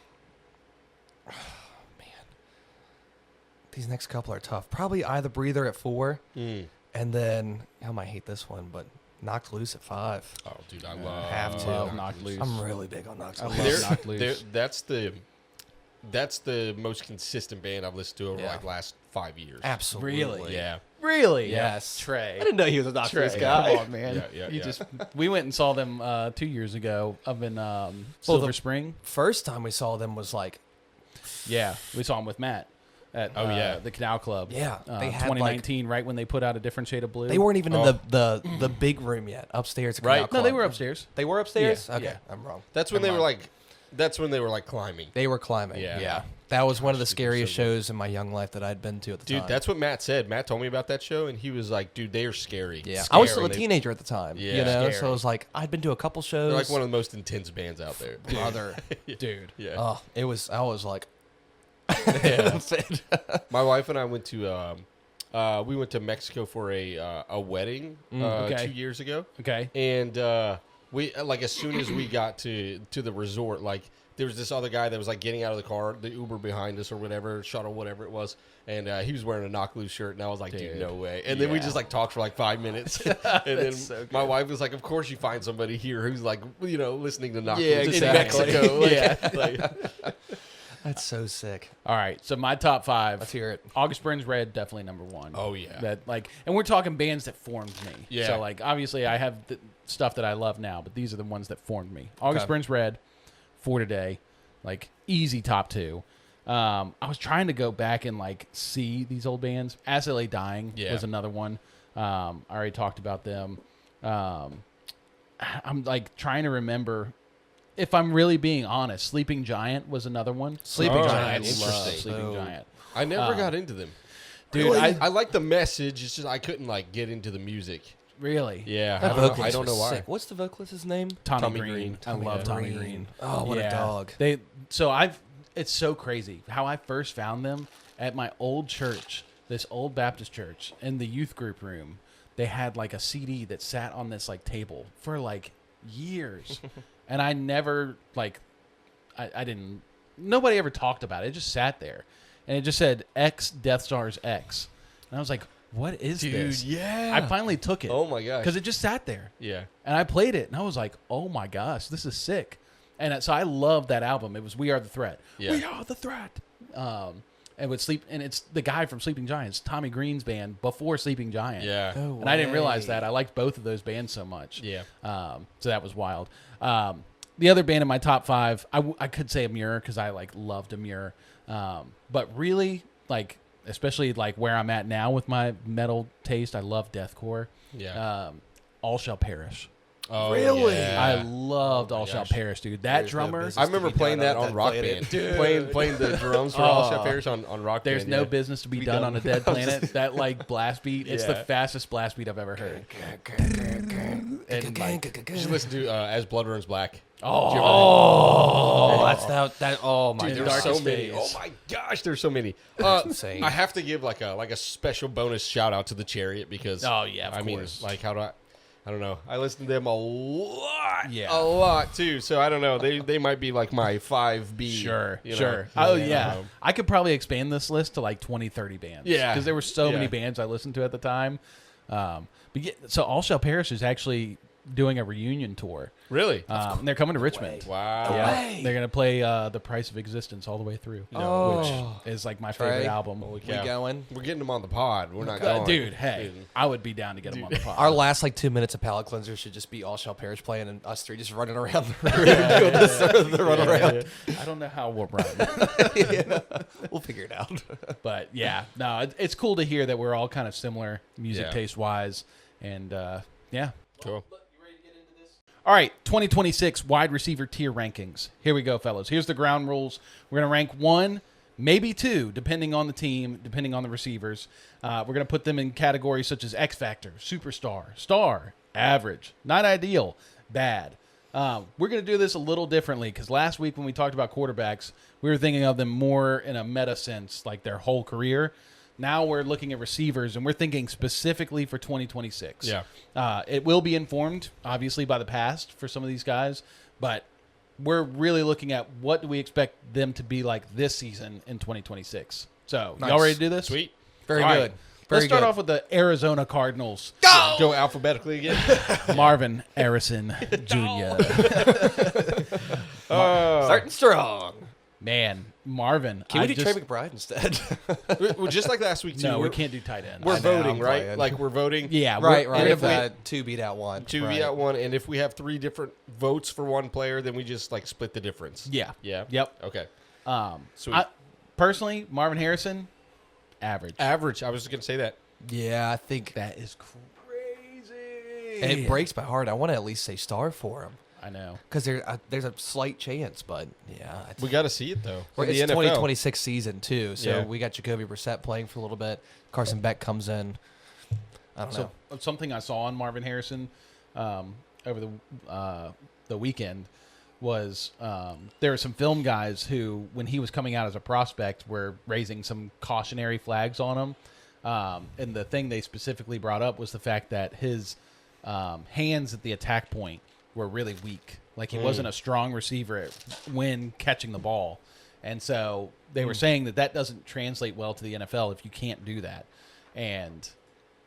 These next couple are tough. Probably Eye the Breather at 4. Mm. And then, I might hate this one, but Knocked Loose at 5. Oh, dude, I have to. love Knocked Loose. I'm really big on Knocked I Loose. love Knocked Loose. That's the most consistent band I've listened to over Yeah. like last 5 years. Absolutely. Really? Yeah. Really? Yes. Trey. I didn't know he was a Knocked Loose guy. Come on, man. Yeah. We went and saw them 2 years ago up in Silver the- Spring. First time we saw them was like, Yeah, we saw them with Matt at the Canal Club. Yeah, they had, 2019, right when they put out a different shade of blue. they weren't even in the big room yet, upstairs. At Right. Canal No, Club. they were upstairs. They were upstairs? Yeah, Okay, yeah. I'm wrong. That's when Never they were mind. like. That's when they were like climbing. They were climbing. Yeah. That was one of the Gosh, dude, scariest they're so good. shows in my young life that I'd been to at the Dude, time. that's what Matt said. Matt told me about that show, and he was like, "Dude, they are scary." yeah. I was still a Scary. teenager at the time. Yeah. You know, Scary. so it was like I'd been to a couple shows. They're like one of the most intense bands out there. brother. Dude. Yeah. Oh, it was. I was like, My wife and I went to Mexico for a wedding okay. 2 years ago, Okay. and we like as soon as we got to the resort, like there was this other guy that was like getting out of the car, the Uber behind us or whatever, shuttle, whatever it was, and he was wearing a Knock Loose shirt, and I was like, dude, no way. And then we Yeah. just like talked for like 5 minutes, and then so my wife was like, of course you find somebody here who's like, you know, listening to Knock Yeah, Loose exactly. in Mexico. Like, Yeah. like, that's so sick. All right. So my top 5. Let's hear it. August Burns Red, definitely number 1. Oh, yeah. That like, and we're talking bands that formed me. Yeah. So like, obviously, I have the stuff that I love now, but these are the ones that formed me. August Okay. Burns Red, For Today, like easy top 2. I was trying to go back and like see these old bands. As I Lay Dying Yeah. was another one. I already talked about them. I'm like trying to remember. If I'm really being honest, Sleeping Giant was another one. Sleeping Oh, Giant. interesting. Love Interesting. Sleeping Giant. I never got into them. Dude, Really? I I like the message. It's just I couldn't like get into the music. really. Yeah, That I don't know, vocalist I don't know was why. sick. What's the vocalist's name? Tommy Tommy Green. Green. I love Tommy Green. Oh, what a dog. It's so crazy how I first found them at my old church, this old Baptist church, in the youth group room. They had like a CD that sat on this like table for like years, and I never like, I didn't. Nobody ever talked about it. It just sat there, and it just said X Death Stars X, and I was like, "What is this?" yeah. I finally took it. Oh my gosh. Because it just sat there. Yeah. And I played it, and I was like, "Oh my gosh, this is sick!" And so I loved that album. It was "We Are the Threat." Yeah. We are the threat. And it's the guy from Sleeping Giants, Tommy Green's band before Sleeping Giant. Yeah. No And I didn't realize way. that. I liked both of those bands so much. Yeah. So that was wild. The other band in my top 5, I could say Amur because I like loved Amur. But really, like, especially like where I'm at now with my metal taste, I love deathcore. Yeah. All Shall Perish. Oh, Really? yeah. I loved All Shall gosh. Perish, dude. That There's no drummer. business I remember to be playing done that on on that Rock planet. Band. Playing the drums for All Shall Perish on Rock There's Band. no yeah. business to be done on a dead planet. That like blast beat, it's the Yeah. fastest blast beat I've ever heard. And like, You should listen to As Blood Runs Black. Oh, that's that. Oh my Dude, god. there's so Darkest many. Days. Oh my gosh, there's so many. insane. I have to give like a special bonus shout out to the Chariot because Oh, yeah, of I mean, course. like how do I don't know. I listen to them a lot. Yeah. A lot too. So I don't know. They might be like my 5B. Sure, you know? sure. Oh, Yeah. yeah. I could probably expand this list to like 20, 30 bands. Yeah. Because there were so many Yeah. bands I listened to at the time. So All Shall Perish is actually doing a reunion tour. Really? They're coming to Richmond. Wow. Yeah. They're going to play The Price of Existence all the way through, Oh. which is like my Trey, favorite album. We cow. going? We're getting them on the pod. We're not going. Dude, hey, I would be down to get them on the pod. Our last like 2 minutes of palate cleanser should just be All Shall Perish playing and us three just running around the room doing the run around. I don't know how we'll run. We'll figure it out. But yeah, no, it's cool to hear that we're all kind of similar music Yeah. taste wise. And yeah. Cool. All right, 2026 wide receiver tier rankings. Here we go, fellas. Here's the ground rules. We're going to rank 1, maybe 2, depending on the team, depending on the receivers. We're going to put them in categories such as X Factor, Superstar, Star, Average, Not Ideal, Bad. We're going to do this a little differently because last week when we talked about quarterbacks, we were thinking of them more in a meta sense, like their whole career. Now we're looking at receivers, and we're thinking specifically for 2026. Yeah. It will be informed, obviously, by the past for some of these guys, but we're really looking at what do we expect them to be like this season in 2026. So, Nice. y'all ready to do this? Sweet. Very All good. right, Let's start good. off with the Arizona Cardinals. Go alphabetically again. Marvin Harrison Jr. Starting strong. Man, Marvin. Can we do Trey McBride instead? Well, just like last week, too. No, we can't do tight end. We're know, voting, I'm right? playing. Like, we're voting. Yeah, right. And if we- Two beat out one. Two right. v out one, and if we have 3 different votes for one player, then we just like split the difference. Yeah. Yeah. Yep. Okay. Sweet. Personally, Marvin Harrison, average. Average. I was just gonna say that. Yeah, I think That is crazy. it breaks my heart. I want to at least say star for him I know. because there's a slight chance, but yeah, We got to see it though. Well, In it's the NFL. 2026 season too, so Yeah. we got Jacoby Brissett playing for a little bit. Carson Beck comes in. I don't know. So something I saw on Marvin Harrison over the weekend was there were some film guys who, when he was coming out as a prospect, were raising some cautionary flags on him. And the thing they specifically brought up was the fact that his hands at the attack point were really weak. Like he wasn't a strong receiver when catching the ball. And so they were saying that doesn't translate well to the NFL if you can't do that. And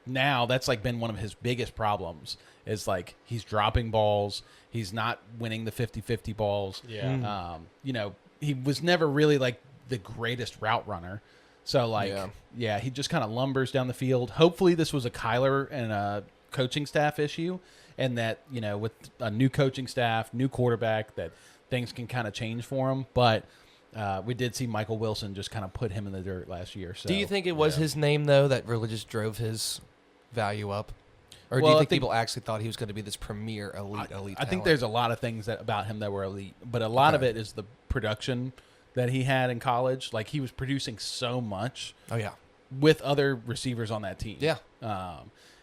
now that's like been one of his biggest problems is like he's dropping balls. He's not winning the 50-50 balls. Yeah. He was never really like the greatest route runner. So like, Yeah. he just kind of lumbers down the field. Hopefully this was a Kyler and a coaching staff issue, and that, with a new coaching staff, new quarterback, that things can kind of change for him. But we did see Michael Wilson just kind of put him in the dirt last year. So Do you think it was his name though that really just drove his value up, or do Well, you I think think- people actually thought he was going to be this premier elite? I think talent? there's a lot of things about him that were elite, but a lot of Okay. it is the production that he had in college. Like he was producing so much Oh yeah, with other receivers on that team. yeah.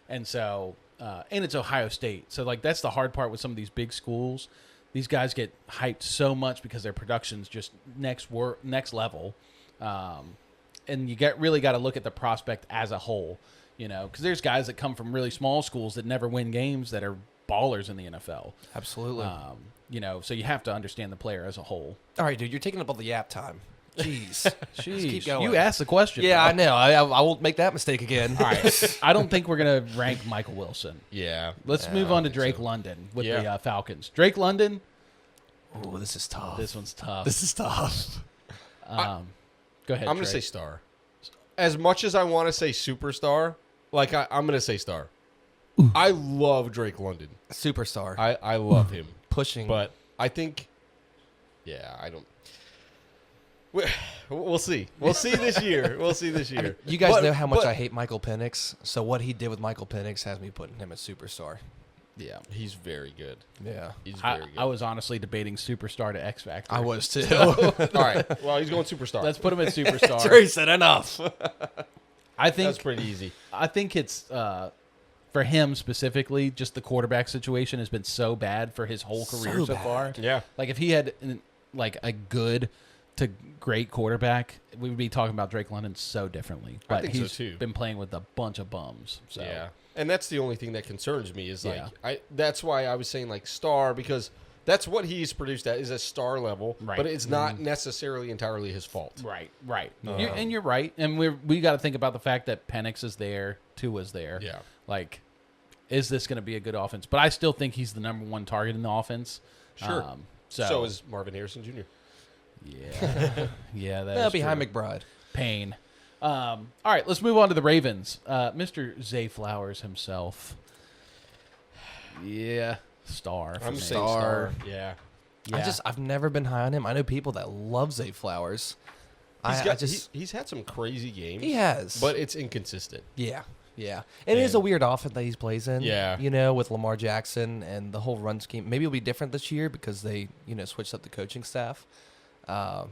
And so, and it's Ohio State. So like that's the hard part with some of these big schools. These guys get hyped so much because their production's just next level. And you really got to look at the prospect as a whole, because there's guys that come from really small schools that never win games that are ballers in the NFL. Absolutely. So you have to understand the player as a whole. All right, dude, you're taking up all the yap time. Jeez. Jeez, keep going. you asked the question. Yeah, bro. I know. I won't make that mistake again. All right. I don't think we're going to rank Michael Wilson. Yeah. Let's Yeah, move I on to think Drake so. London with Yeah. the Falcons. Drake London, Oh, this is tough. this one's tough. This is tough. Go ahead. I'm going to Trey. say star. As much as I want to say superstar, like I'm going to say star. I love Drake London. Superstar. I love him. Pushing. But I think, I don't. We'll see. We'll see this year. We'll see this year. You guys But- know how much but I hate Michael Penix, so what he did with Michael Penix has me putting him as superstar. Yeah. He's very good. Yeah. He's very good. I was honestly debating superstar to X Factor. I was too. All right. Well, he's going superstar. Let's put him at superstar. Trey said enough. I think That's pretty easy. I think it's for him specifically, just the quarterback situation has been so bad for his whole career so bad. far. Yeah. Like if he had like a good to great quarterback, we would be talking about Drake London so differently. I But think so, he's too. been playing with a bunch of bums. So Yeah. And that's the only thing that concerns me is like Yeah. that's why I was saying like star, because that's what he's produced at is a star level, Right. but it's not necessarily entirely his fault. Right. And you're right. And we got to think about the fact that Penix is there, Tua's there. Yeah. Like, is this going to be a good offense? But I still think he's the number one target in the offense. Sure. So is Marvin Harrison Jr. yeah, yeah, that's Behind true. McBride. Pain. All right, let's move on to the Ravens. Mr. Zay Flowers himself. Yeah, star. for I'm me. saying star. Yeah. Yeah. I've never been high on him. I know people that love Zay Flowers. He's had some crazy games. He has. But it's inconsistent. Yeah. And it is a weird offense that he plays in. Yeah. With Lamar Jackson and the whole run scheme. Maybe it'll be different this year because they, switched up the coaching staff. But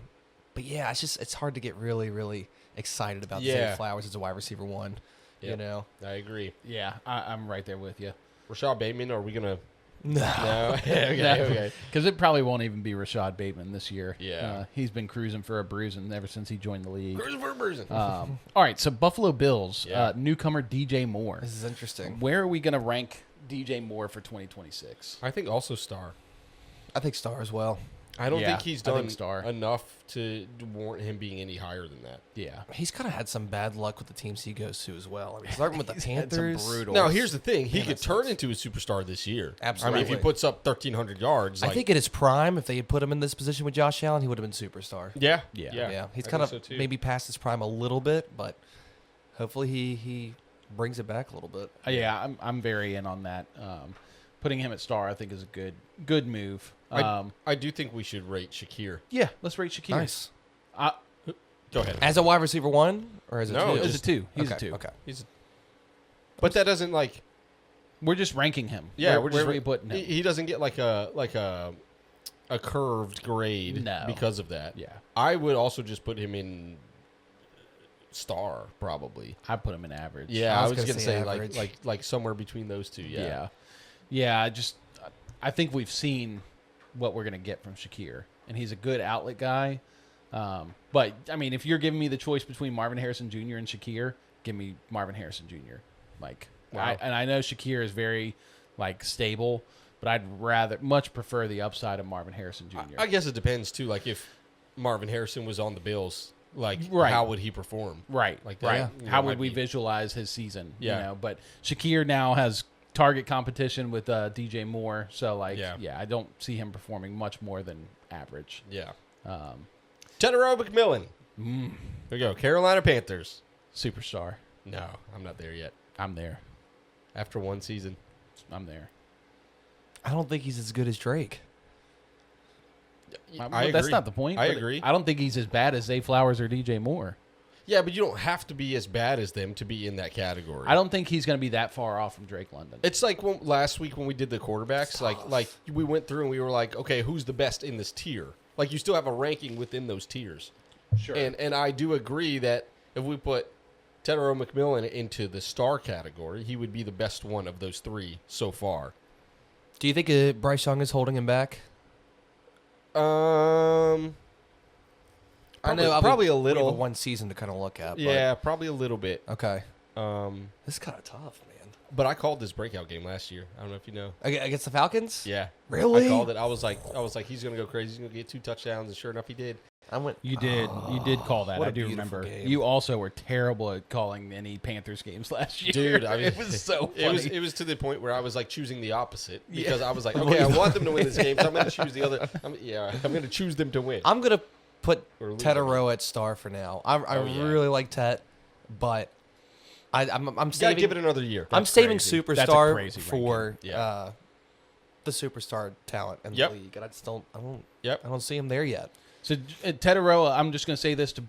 yeah, it's hard to get really, really excited about Zay Flowers as a wide receiver one. Yep. I agree. Yeah, I'm right there with you. Rashad Bateman, are we going to... No. No? Okay. Because it probably won't even be Rashad Bateman this year. Yeah. He's been cruising for a bruising ever since he joined the league. Bruising. All right, so Buffalo Bills, Yeah. newcomer DJ Moore. This is interesting. Where are we going to rank DJ Moore for 2026? I think also star. I think star as well. I don't think he's done star. enough to warrant him being any higher than that. Yeah. He's kind of had some bad luck with the teams he goes to as well. I mean, starting with the Panthers. brutal. Now, here's the thing. He Man, could that turn sucks. into a superstar this year. Absolutely. I mean, if he puts up 1,300 yards. I like, think at his prime, if they had put him in this position with Josh Allen, he would have been superstar. Yeah. Yeah. He's I kind think of so, too. maybe past his prime a little bit, but hopefully he brings it back a little bit. Yeah, I'm very in on that. Putting him at star, I think, is a good move. I do think we should rate Shakir. Yeah, let's rate Shakir. Nice. Go ahead. As a wide receiver 1 or as a No, 2? He's a 2. He's okay, a 2. Okay. But that doesn't like. We're just ranking him. Yeah, where are we putting him? He doesn't get like a curved grade No. because of that. Yeah. I would also just put him in star probably. I put him in average. Yeah, I I was was gonna gonna say say average. like somewhere between those two. Yeah. Yeah. I think we've seen what we're gonna get from Shakir, and he's a good outlet guy. But I mean, if you're giving me the choice between Marvin Harrison Jr. and Shakir, give me Marvin Harrison Jr. Like, Wow. I know Shakir is very like stable, but I'd much prefer the upside of Marvin Harrison Jr. I guess it depends too. Like if Marvin Harrison was on the Bills, like Right. how would he perform? Right. Like that, right. you know, How might would we be- visualize his season? Yeah. You know, but Shakir now has target competition with DJ Moore, so like, Yeah. I don't see him performing much more than average. Yeah. Um, Tetairoa McMillan. mm, There we go. Carolina Panthers. superstar. No, I'm not there yet. I'm there. After one season. I'm there. I don't think he's as good as Drake. I That's agree. not the point. I but agree. I don't think he's as bad as Zay Flowers or DJ Moore. Yeah, but you don't have to be as bad as them to be in that category. I don't think he's going to be that far off from Drake London. It's like last week when we did the quarterbacks. Like we went through and we were like, okay, who's the best in this tier? Like you still have a ranking within those tiers. Sure. And I do agree that if we put Tetairoa McMillan into the star category, he would be the best one of those three so far. Do you think Bryce Young is holding him back? Probably a we have little. one season to kind of look at. Yeah, probably a little bit. But, okay. This is kind of tough, man. But I called this breakout game last year. I don't know if you know. Against the Falcons? Yeah, Really? I called it. I was like, he's gonna go crazy. He's gonna get 2 touchdowns, and sure enough, he did. I went. You did call that. what I a do beautiful remember. game. You also were terrible at calling any Panthers games last year. Dude, I mean, it was so funny. It was to the point where I was like choosing the opposite because I was like, okay, I want them to win this game, so I'm going to choose the other. I'm going to choose them to win. I'm gonna put Or lose Tetairoa at star for now. I yeah. really like Tet, but I'm You got to saving. give it another year. I'm saving crazy. That's a superstar crazy for ranking. Yeah. the superstar talent in Yep. the league, and I just don't. Yep. I don't see him there yet. So Tetairoa, I'm just going to say this to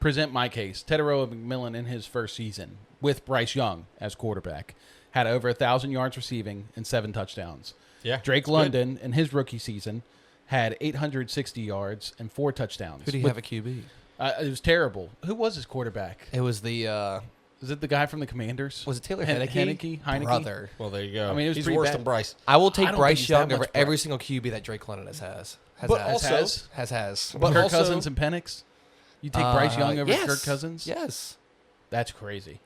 present my case. Tetairoa McMillan in his first season with Bryce Young as quarterback had over 1,000 yards receiving and 7 touchdowns. Yeah, Drake it's good. London in his rookie season had 860 yards and 4 touchdowns. Who do you have at QB? It was terrible. Who was his quarterback? It was the Is it the guy from the Commanders? was it Taylor Heineke? brother? Well, there you go. I mean, it was he's pretty worse bad. than Bryce. I will I take don't think Bryce he's Young that over much every single QB that Drake London has. But also- Has. But Kirk also- Cousins and Penix? You take Bryce Young over yes. Kirk Cousins? Yes. That's crazy.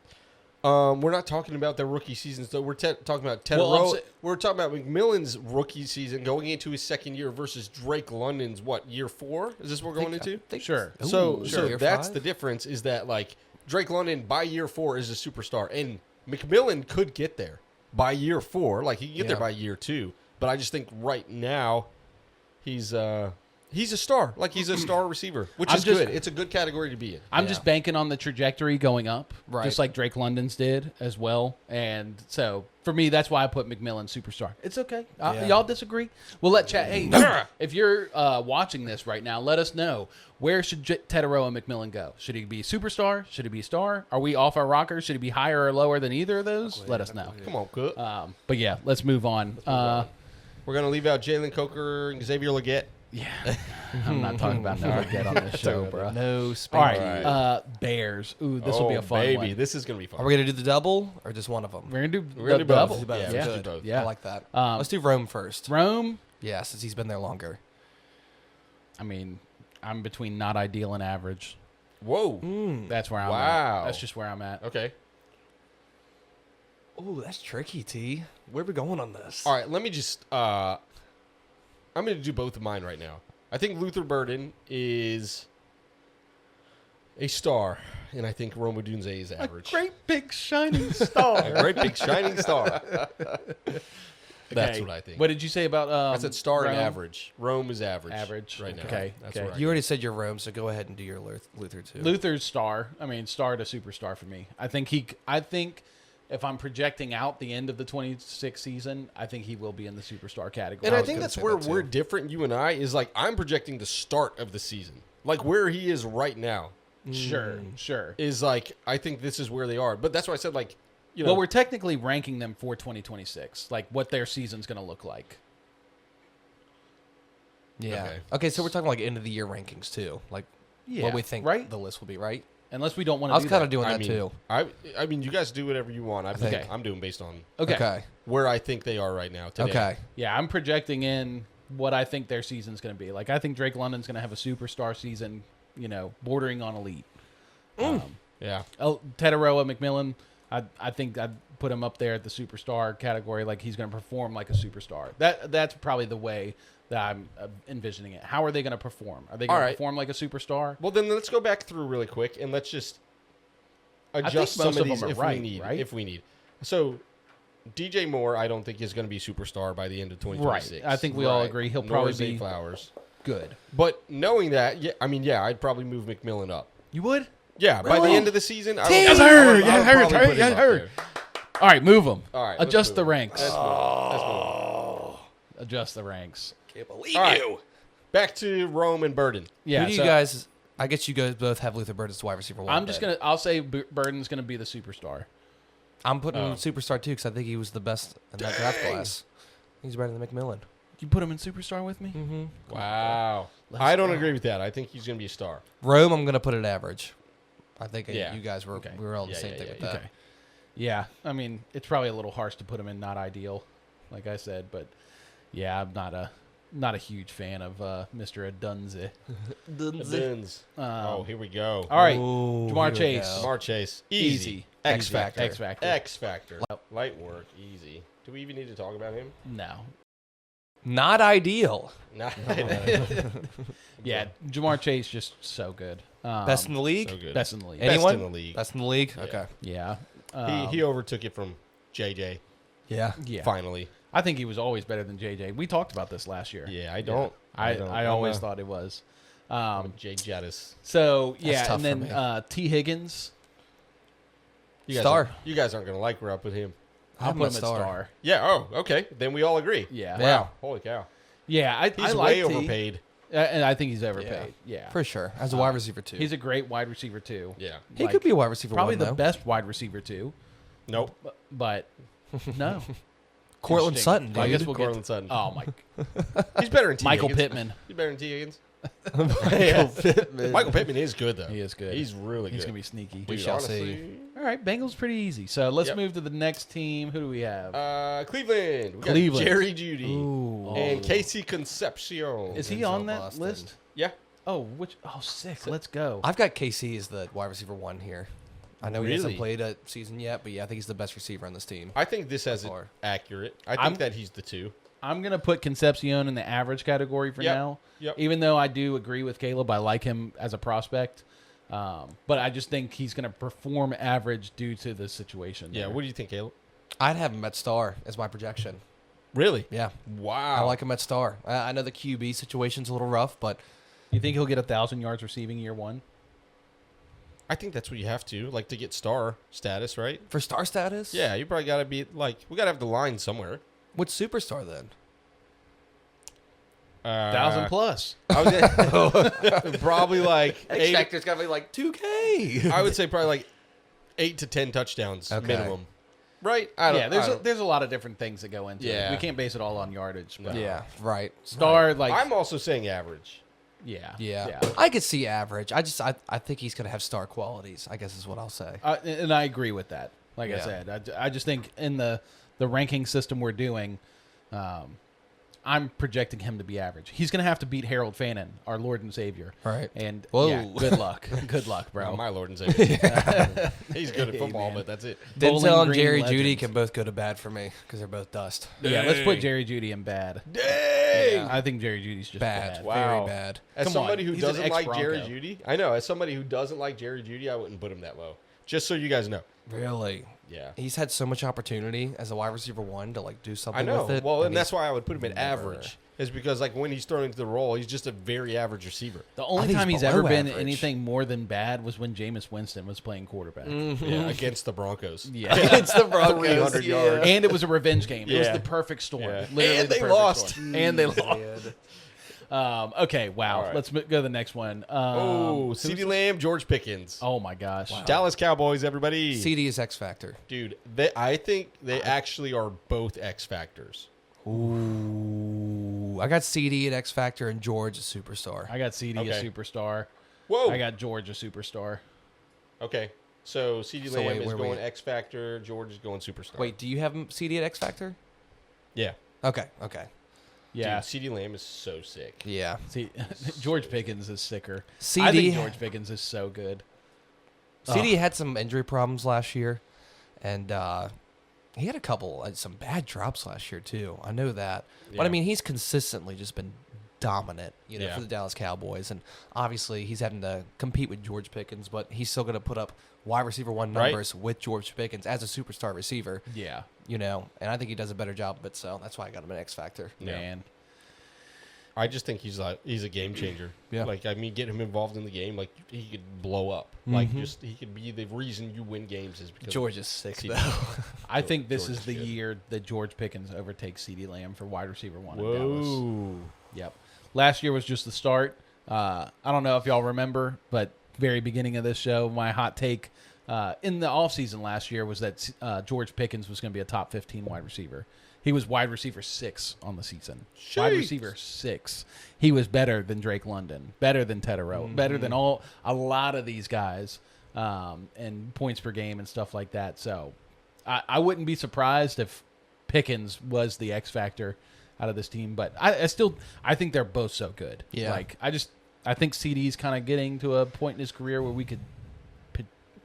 We're not talking about their rookie seasons, though. We're talking about Tetairoa. Well, We're talking about McMillan's rookie season going into his second year versus Drake London's, year 4? Is this what we're going into? Sure. So Year that's 5? the difference is that, like, Drake London by year 4 is a superstar, and McMillan could get there by year 4. Like, he can get there Yeah. by year 2. But I just think right now he's a star. Like, he's a star receiver, which I'm is just- good. It's a good category to be in. I'm Yeah. just banking on the trajectory going up, Right. just like Drake London's did as well. And so for me, that's why I put McMillan superstar. It's okay. Yeah. Y'all disagree? We'll let chat. Hey, if you're watching this right now, let us know, where should Tetairoa McMillan go? Should he be superstar? Should he be star? Are we off our rockers? Should he be higher or lower than either of those? Let us know. Come on, good. But yeah, let's move on. We're going to leave out Jalen Coker and Xavier Legette. Yeah, I'm not talking about no get on this show, bro. No All spank. right, Bears. Ooh, this will be a fun baby. one. This is going to be fun. Are we gonna do the double or just one of them? We're gonna do We're gonna do both. double. Do both. Yeah, Yeah, yeah. let's do both. Yeah. I like that. Let's do Rome first. Rome. Yeah, since he's been there longer. I mean, I'm between not ideal and average. Whoa. That's where I'm Wow. at. That's just where I'm at. Okay. Ooh, that's tricky, T. Where are we going on this? All right, let me just I'm going to do both of mine right now. I think Luther Burden is a star, and I think Rome Odunze is average. Great big shining star. A great big shining star. That's Okay. what I think. What did you say about I said star and Rome? average. Rome is average. Average. right now. Okay. That's Okay. where I You go. already said your Rome, so go ahead and do your Luther too. Luther's star. I mean, star to superstar for me. I think if I'm projecting out the end of the 26 season, I think he will be in the superstar category. And I was think gonna that's say where that too. we're different, you and I, is like I'm projecting the start of the season. Like where he is right now Sure. is like, I think this is where they are. But that's why I said, like, you know. Well, we're technically ranking them for 2026, like what their season's going to look like. Yeah. Okay. Okay, so we're talking like end of the year rankings too, like Yeah, what we think right? the list will be, right? Unless we don't want to I was do kind that. of doing I that mean, too. I mean, you guys do whatever you want. Okay. I'm doing based on Okay. where I think they are right now today. Okay. Yeah, I'm projecting in what I think their season's going to be. Like, I think Drake London's going to have a superstar season, bordering on elite. Yeah. Tetairoa, McMillan, I think I'd put him up there at the superstar category. Like, he's going to perform like a superstar. That's probably the way that I'm envisioning it. How are they going to perform? Are they going All to right. perform like a superstar? Well, then let's go back through really quick and let's just think adjust some most of of these them are if right, we need. right? If we need. So, DJ Moore, I don't think is going to be superstar by the end of 2026. Right. I think we all agree he'll Nor probably Zay be Flowers. good. But knowing that, I'd probably move McMillan up. You would? Yeah, by the Really? end of the season, I Yes, would sir. probably Yes, sir. put him Yes, up sir. there. All right, move them. All right, let's Adjust move the him. ranks. Let's move. Adjust the ranks. Can't believe All right. Back to Rome and Burden. Yeah. Who do you so guys? I guess you guys both have Luther Burden as wide receiver one. I'm just then. I'll say Burden's gonna be the superstar. I'm putting Oh. superstar too because I think he was the best in that draft class. He's better than McMillan. You put him in superstar with me? Mm-hmm. Wow. Let's I don't go. agree with that. I think he's going to be a star. Rome, I'm gonna put at average. I think Yeah. you guys were Okay. we were all the Yeah, same yeah, thing yeah, with yeah. that. Okay. Yeah, I mean, it's probably a little harsh to put him in not ideal, like I said, but yeah, I'm not a huge fan of Mr. Odunze. Duns. Here we go. All right, Ooh, Jamar here we Chase. go. Jamar Chase. Easy. X Easy. Factor. X Factor. X Factor. Light work. Easy. Do we even need to talk about him? No. Not ideal. Nah. Yeah, Jamar Chase just so good. Best in the league. So good. Best in the league. Anyone? in the league. Best in the league. Yeah. Okay. Yeah. He overtook it from JJ. Yeah. Yeah. Finally. I think he was always better than JJ. We talked about this last year. Yeah, I don't. I always thought it was. Jay Jettis. So yeah, That's tough and for then T Higgins, You guys Star. aren't- You guys aren't going to like where I put him. I'll have him put at him at star. star. Yeah. Oh, okay. Then we all agree. Yeah. Yeah. Wow. Holy cow. Yeah, I He's like way T. overpaid. And I think he's overpaid. Yeah. For sure. As a wide receiver too. He's a great wide receiver too. Yeah. he like, could be a wide receiver Probably one, the though. best wide receiver too. Nope. But no. Courtland Interesting. Sutton, dude. I guess we'll Courtland get Sutton. Oh my He's better than T. Michael Higgins. Pittman. He's better than T. Higgins. Michael Pittman. Michael Pittman is good, though. He is good. He's really He's good. gonna be sneaky. We Dude, shall honestly. All right, Bengals pretty easy. So let's Yep. move to the next team. Who do we have? Cleveland. We got Cleveland. Jerry Jeudy. Ooh. And Casey Concepcion. Is he Denzel on that Boston. list? Yeah. Oh, which? Oh, sick. Let's go. I've got KC as the wide receiver one here. I know he Really? hasn't played a season yet, but yeah, I think he's the best receiver on this team. I think this has it far. accurate. I think I'm- that he's the two. I'm gonna put Concepcion in the average category for Yep. now. Yep. Even though I do agree with Caleb, I like him as a prospect. But I just think he's gonna perform average due to the situation. Yeah. there. What do you think, Caleb? I'd have him at star as my projection. Really? Yeah, Wow. I like him at star. I know the QB situation's a little rough, but You think he'll get 1,000 yards receiving year one? I think that's what you have to, like, to get star status, right? for star status, Yeah, you probably got to be, like, we got to have the line somewhere. What's superstar then? 1,000 plus. I was gonna, probably like X 8, factor's got to be like 2K. I would say probably like 8 to 10 touchdowns Okay. minimum. Right? I don't, Yeah, there's a lot of different things that go into Yeah. it. We can't base it all on yardage. But Yeah, right. Star, like, I'm also saying average. yeah. Yeah. I could see average. I think he's gonna have star qualities, I guess is what I'll say. And I agree with that. Like I Yeah. said, I just think in the ranking system we're doing, I'm projecting him to be average. He's going to have to beat Harold Fannin, our Lord and Savior. Right. And Whoa. yeah, good luck. Good luck, bro. Oh, my Lord and Savior. He's good at football, but that's it. Bowling Denzel and Green Jerry legends. Jeudy can both go to bad for me because they're both dust. Yeah, let's put Jerry Jeudy in bad. Dang! Yeah, I think Jerry Judy's just bad. Bad. Wow. Very bad. As Come somebody on, who he's an doesn't like Jerry ex-Bronco. Jeudy, I know. As somebody who doesn't like Jerry Jeudy, I wouldn't put him that low. Just so you guys know. Really? Yeah. He's had so much opportunity as a wide receiver 1 to like do something I know. with it. Well, and that's he's why I would put him at never- average. Is because like when he's thrown into the role, he's just a very average receiver. The I only think time he's he's ever below been average. anything more than bad was when Jameis Winston was playing quarterback. Yeah, against the Broncos. Yeah. It's the Broncos. 300 yards. And it was a revenge game. It was Yeah. the perfect storm. Yeah. Literally And the they perfect lost. storm. And they lost. Okay, wow. All right. Let's go to the next one. CeeDee Lamb, George Pickens. Oh, my gosh. Dallas Cowboys, everybody. CeeDee is X Factor. Dude, I think they actually are both X factors. Ooh. I got CeeDee at X Factor and George a superstar. I got CD Okay. a superstar. Whoa. I got George a superstar. Okay. So CeeDee So Lamb wait, is where we going at? X factor. George is going superstar. Wait, do you have CeeDee at X Factor? Yeah. Okay. Yeah. Dude, CeeDee Lamb is so sick. Yeah. See, George Pickens is sicker. I CD think George Pickens is so good. CeeDee had some injury problems last year, and he had a couple some bad drops last year too. I know that, but I Yeah. mean he's consistently just been dominant, Yeah. for the Dallas Cowboys, and obviously he's having to compete with George Pickens, but he's still going to put up wide receiver 1 Right. numbers with George Pickens as a superstar receiver. Yeah. And I think he does a better job of it, so that's why I got him an X Factor. Yeah. Man. I just think he's a game changer. Yeah. Like, I mean, get him involved in the game, like he could blow up. Like, just he could be the reason you win games is because George is sick CeeDee. though. I think this George is is the good. year that George Pickens overtakes CD Lamb for wide receiver 1 in Dallas. Whoa. Yep. Last year was just the start. I don't know if y'all remember, but very beginning of this show, my hot take in the offseason last year was that George Pickens was going to be a top 15 wide receiver. He was wide receiver 6 on the season. Wide Jeez. receiver 6. He was better than Drake London, better than Tetairoa, better than a lot of these guys, and points per game and stuff like that. So I wouldn't be surprised if Pickens was the X factor out of this team, but I think they're both so good. Yeah. Like I think CD's kind of getting to a point in his career where we could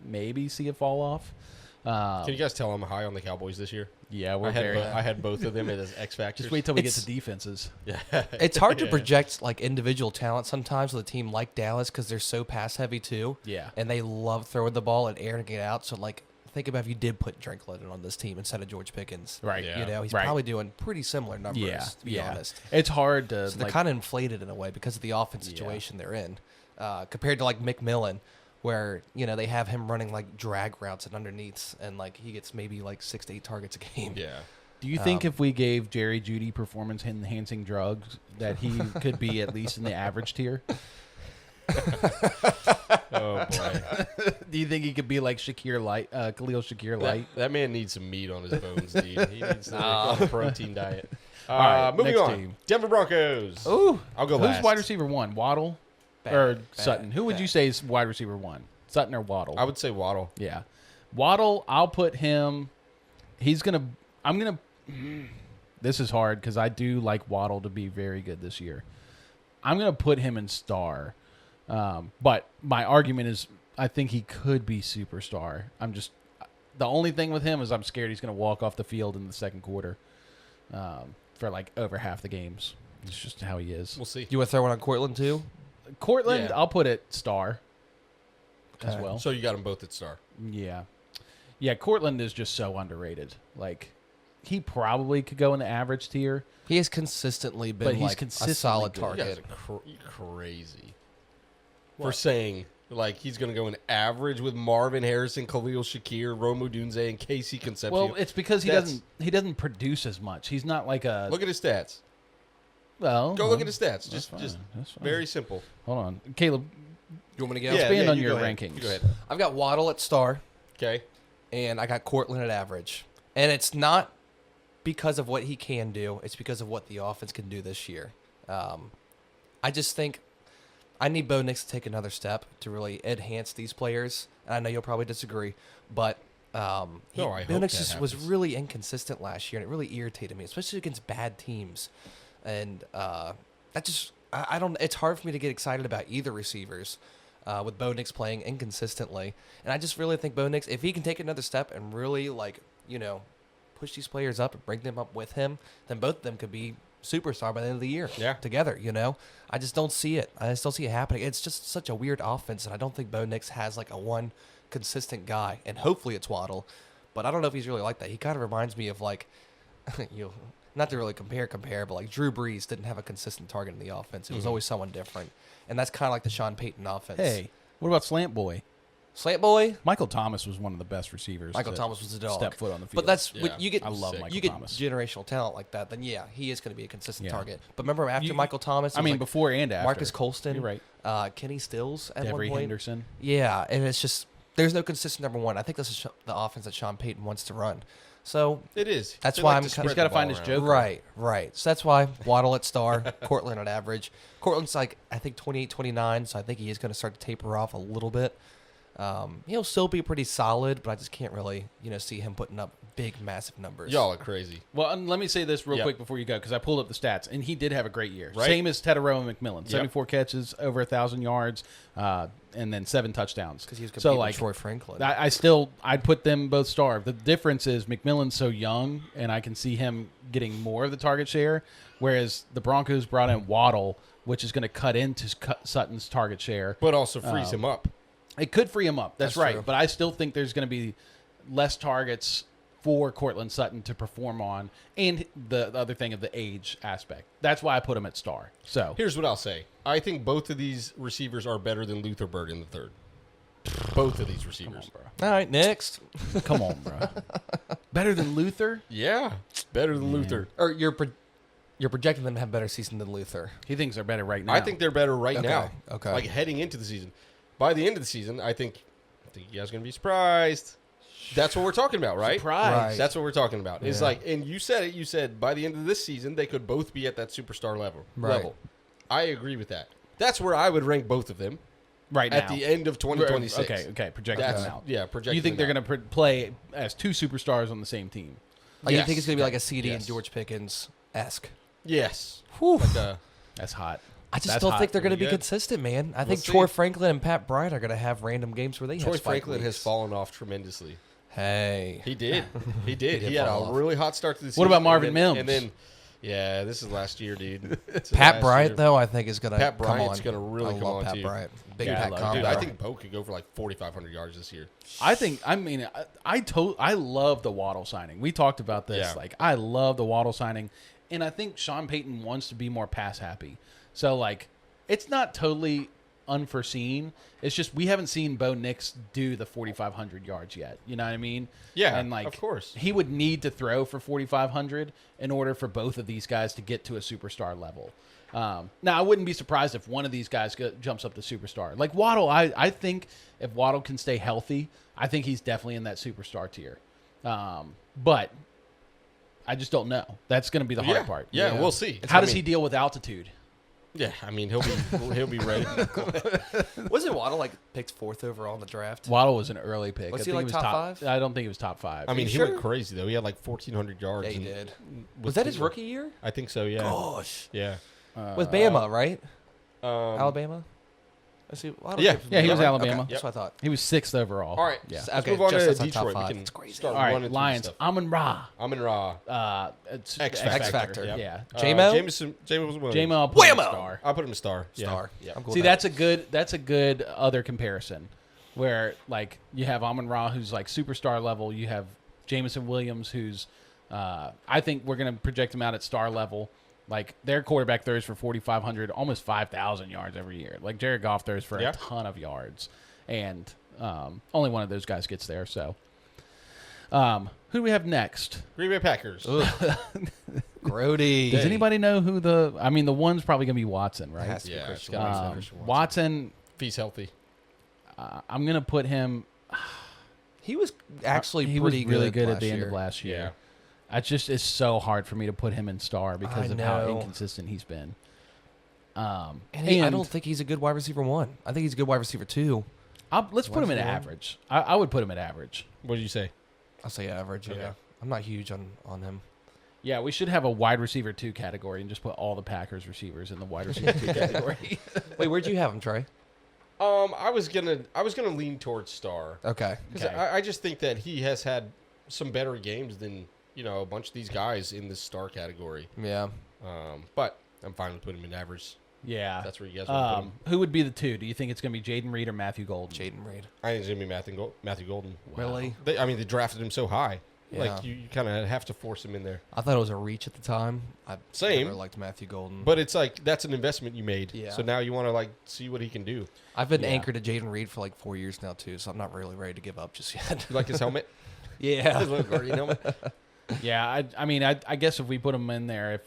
maybe see a fall off. Can you guys tell I'm high on the Cowboys this year? Yeah, we're I had both of them as X factors. just wait till we get It's- to defenses. Yeah. It's hard to Yeah. project like individual talent sometimes with a team like Dallas because they're so pass heavy too. Yeah. And they love throwing the ball and airing it out. So like think about if you did put Drake London on this team instead of George Pickens. Right. Yeah. He's Right. probably doing pretty similar numbers, Yeah. to be honest. It's hard to So they're like, kind of inflated in a way because of the offense Yeah. situation they're in. Compared to like McMillan, where, they have him running like drag routes and underneaths and like he gets maybe like 6 to 8 targets a game. Yeah. Do you think if we gave Jerry Jeudy performance enhancing drugs that he could be at least in the average tier? Oh boy. Do you think he could be like Shakir Light, Khalil Shakir Light? That man needs some meat on his bones, dude. He needs to on a protein diet. right, Moving next on. team. Denver Broncos. Ooh, I'll go who's last. wide receiver 1? Waddle or Sutton? Who would you bad. say is wide receiver 1? Sutton or Waddle? I would say Waddle. Yeah. Waddle, I'll put him. This is hard because I do like Waddle to be very good this year. I'm going to put him in star. But my argument is I think he could be superstar. The only thing with him is I'm scared he's going to walk off the field in the second quarter for like over half the games. It's just how he is. We'll see. You want to throw one on Courtland too? Courtland, Yeah. I'll put it star as Okay. well. So you got them both at star. Yeah. Yeah, Courtland is just so underrated. Like, he probably could go in the average tier. He has consistently been But he's like consistently a solid good. You guys target. are crazy for saying like he's going to go in average with Marvin Harrison, Khalil Shakir, Odunze, and Casey Concepcion. Well, it's because he That's- doesn't produce as much. He's not like a look at his stats. well. Go look at his stats. that's Just fine. That's fine. very simple. Hold on, Caleb. You want me to go? Expand on you your go ahead. rankings. You go ahead. I've got Waddle at star, Okay. and I got Courtland at average. And it's not because of what he can do; it's because of what the offense can do this year. I just think I need Bo Nix to take another step to really enhance these players. And I know you'll probably disagree, but I Bo hope Nix that just was happens. really inconsistent last year, and it really irritated me, especially against bad teams. And that just I don't. It's hard for me to get excited about either receivers. With Bo Nix playing inconsistently, and I just really think Bo Nix, if he can take another step and really push these players up and bring them up with him, then both of them could be superstar by the end of the year. Yeah. Together, I just don't see it. I just don't see it happening. It's just such a weird offense, and I don't think Bo Nix has like a one consistent guy, and hopefully it's Waddle, but I don't know if he's really like that. He kind of reminds me of like, not to really compare, but like Drew Brees didn't have a consistent target in the offense. It was always someone different. And that's kind of like the Sean Payton offense. Hey, what about Slant Boy? Slant Boy? Michael Thomas was one of the best receivers. Michael Thomas was a dog. Step foot on the field. But that's Yeah. what you get. I love Sick. Michael you get Thomas. generational talent like that, then yeah, he is going to be a consistent Yeah. target. But remember after You- Michael Thomas, it I was mean, like before and after. Marcus Colston, You're right. Kenny Stills at Devery one point. Henderson. Yeah, and it's just there's no consistent number one. I think this is the offense that Sean Payton wants to run. So It is. That's They why like I'm to kinda- spread He's gotta the find ball his around. joke. right. So that's why Waddle at star, Courtland at average. Courtland's like I think 28, 29, so I think he is going to start to taper off a little bit. He'll still be pretty solid, but I just can't really see him putting up big, massive numbers. Y'all are crazy. Well, and let me say this real Yep. quick before you go, because I pulled up the stats, and he did have a great year. Right. Same as Tetairoa and McMillan. 74 catches, over 1,000 yards, and then 7 touchdowns. because he was competing so, with Troy Franklin. I'd put them both star. The difference is McMillan's so young, and I can see him getting more of the target share, whereas the Broncos brought in Waddle, which is going to cut into Sutton's target share. But also frees him up. It could free him up. That's right. true. But I still think there's going to be less targets for Courtland Sutton to perform on, and the other thing of the age aspect. That's why I put him at star. So Here's what I'll say. I think both of these receivers are better than Luther Bird in the third. Both of these receivers. All right, next. come on, bro. Better than Luther? Yeah. Better than Luther. Or you're projecting them to have a better season than Luther. He thinks they're better right now. I think they're better right Okay, now. okay. Like heading into the season. By the end of the season, I think you guys are going to be surprised. That's what we're talking about, right? Surprise. Right. That's what we're talking about. It's Yeah. like, and you said it. You said by the end of this season, they could both be at that superstar level. Right. I agree with that. That's where I would rank both of them right at now. the end of 2026. Okay. Project That's them out. yeah. Project. You think they're going to play as two superstars on the same team? Like, you Yes. think it's going to be like a CeeDee Yes. and George Pickens-esque? Yes. Whew. Like, That's hot. I just That's don't hot. think they're going to Pretty be good. consistent, man. I We'll think see. Troy Franklin and Pat Bryant are going to have random games where they Troy have spike Franklin has weeks. fallen off tremendously. Hey. He did. He did. He He did had a fall off. really hot start to the season. What about Marvin and then, Mims? And then, yeah, this is last year, dude. This is Pat last Bryant, year. though, I think is going to Pat come on. Bryant's gonna really I come love on, Pat too. Bryant. Big Yeah, I Pat love combo. Dude, I think Bo could go for like 4,500 yards this year. I love the Waddle signing. We talked about this. Yeah. Like, I love the Waddle signing, and I think Sean Payton wants to be more pass happy. So, like, it's not totally unforeseen. It's just we haven't seen Bo Nix do the 4,500 yards yet. You know what I mean? Yeah, and like, of course. he would need to throw for 4,500 in order for both of these guys to get to a superstar level. Now, I wouldn't be surprised if one of these guys jumps up to superstar. Like Waddle, I think if Waddle can stay healthy, I think he's definitely in that superstar tier. But I just don't know. That's going to be the hard part. Yeah, we'll see. How does he deal with altitude? Yeah, I mean he'll be ready. Wasn't Waddle like picked 4th overall in the draft? Waddle was an early pick. Was I he, think like, was top 5? I don't think he was top 5. I mean, you he sure? went crazy though. He had like 1,400 yards. Yeah, he and did. Was that his rookie year? I think so. Yeah. Gosh. Yeah. With Bama, right? Alabama. Alabama? I see. Waddle Yeah. came from Yeah, he Bama, was right? Alabama. Okay, that's what I thought. he was 6th overall. All right. Yeah. Let's Okay, move on just to outside top Detroit. 5. We can That's crazy. start All right, running through Lions. stuff. Amon-Ra. Amon-Ra. It's X Factor. Factor. Yep. Yeah. J-Mo? Jameson Williams. J-Mo, I'll put him Whammo! a star. I'll put him a star. Star. Yeah. I'm cool See, with that. that's a good other comparison, where like you have Amon-Ra, who's like superstar level. You have Jameson Williams, who's I think we're gonna project him out at star level. Like their quarterback throws for 4,500, almost 5,000 yards every year. Like Jared Goff throws for a ton of yards, and only one of those guys gets there. So, who do we have next? Green Bay Packers. Grody. Does anybody know who the? I mean, the one's probably gonna be Watson, It right? has to be Yeah, Christian it's gotta be Watson. Christian Watson. Watson. If he's healthy. I'm gonna put him. He was actually he was pretty really good at last the end year. of last year. Yeah. It's so hard for me to put him in star because I of how know. inconsistent he's been. I And don't think he's a good wide receiver 1. I think he's a good wide receiver 2. let's put him at Wide receiver average. I would put him at average. What did you say? I'll say average. Yeah. Okay. I'm not huge on him. Yeah, we should have a wide receiver 2 category and just put all the Packers receivers in the wide receiver 2 category. Wait, where'd you have him, Trey? I was gonna lean towards star. Okay. Because Okay. I just think that he has had some better games than a bunch of these guys in this star category. Yeah. But I'm fine with putting him in average. Yeah. That's where you guys want to put him. Who would be the 2? Do you think it's going to be Jaden Reed or Matthew Golden? Jaden Reed. I think it's gonna be Matthew Golden. Really? They drafted him so high. Yeah. Like you kind of have to force him in there. I thought it was a reach at the time. I Same. never liked Matthew Golden. But it's like that's an investment you made. Yeah. So now you want to like see what he can do. I've been Yeah. anchored to Jaden Reed for like 4 years now too, so I'm not really ready to give up just yet. You like his helmet? Yeah. His little Guardian helmet? Yeah, I mean, I guess if we put them in there,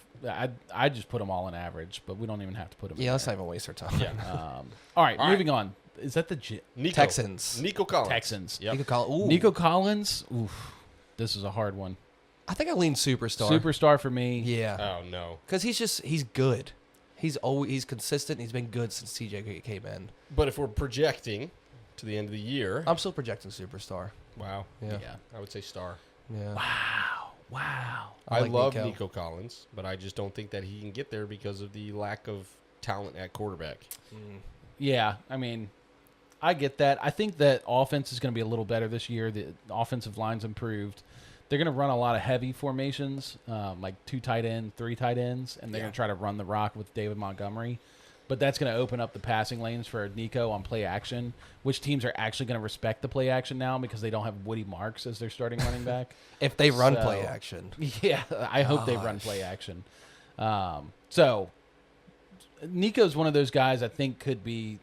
I just put them all in average, but we don't even have to put them in Yeah, let's there. not even waste our time. Yeah. All right, All moving on. Is that the Nico. Texans. Nico Collins. Texans? Yep. Nico Collins. Ooh. Nico Collins? Oof, this is a hard one. I think I lean superstar. Superstar for me. Yeah. Oh no. Because he's good. He's consistent. He's been good since TJ came in. But if we're projecting to the end of the year, I'm still projecting superstar. wow. Yeah. Yeah. I would say star. Yeah. Wow. I like love Nico. Nico Collins, but I just don't think that he can get there because of the lack of talent at quarterback. Yeah, I mean, I get that. I think that offense is going to be a little better this year. The offensive line's improved. They're going to run a lot of heavy formations, like 2 tight end, 3 tight ends, and they're going to try to run the rock with David Montgomery. But that's going to open up the passing lanes for Nico on play action, which teams are actually going to respect the play action now because they don't have Woody Marks as their starting running back. If they run So- play action. Yeah, I hope they run play action. So Nico's one of those guys I think could be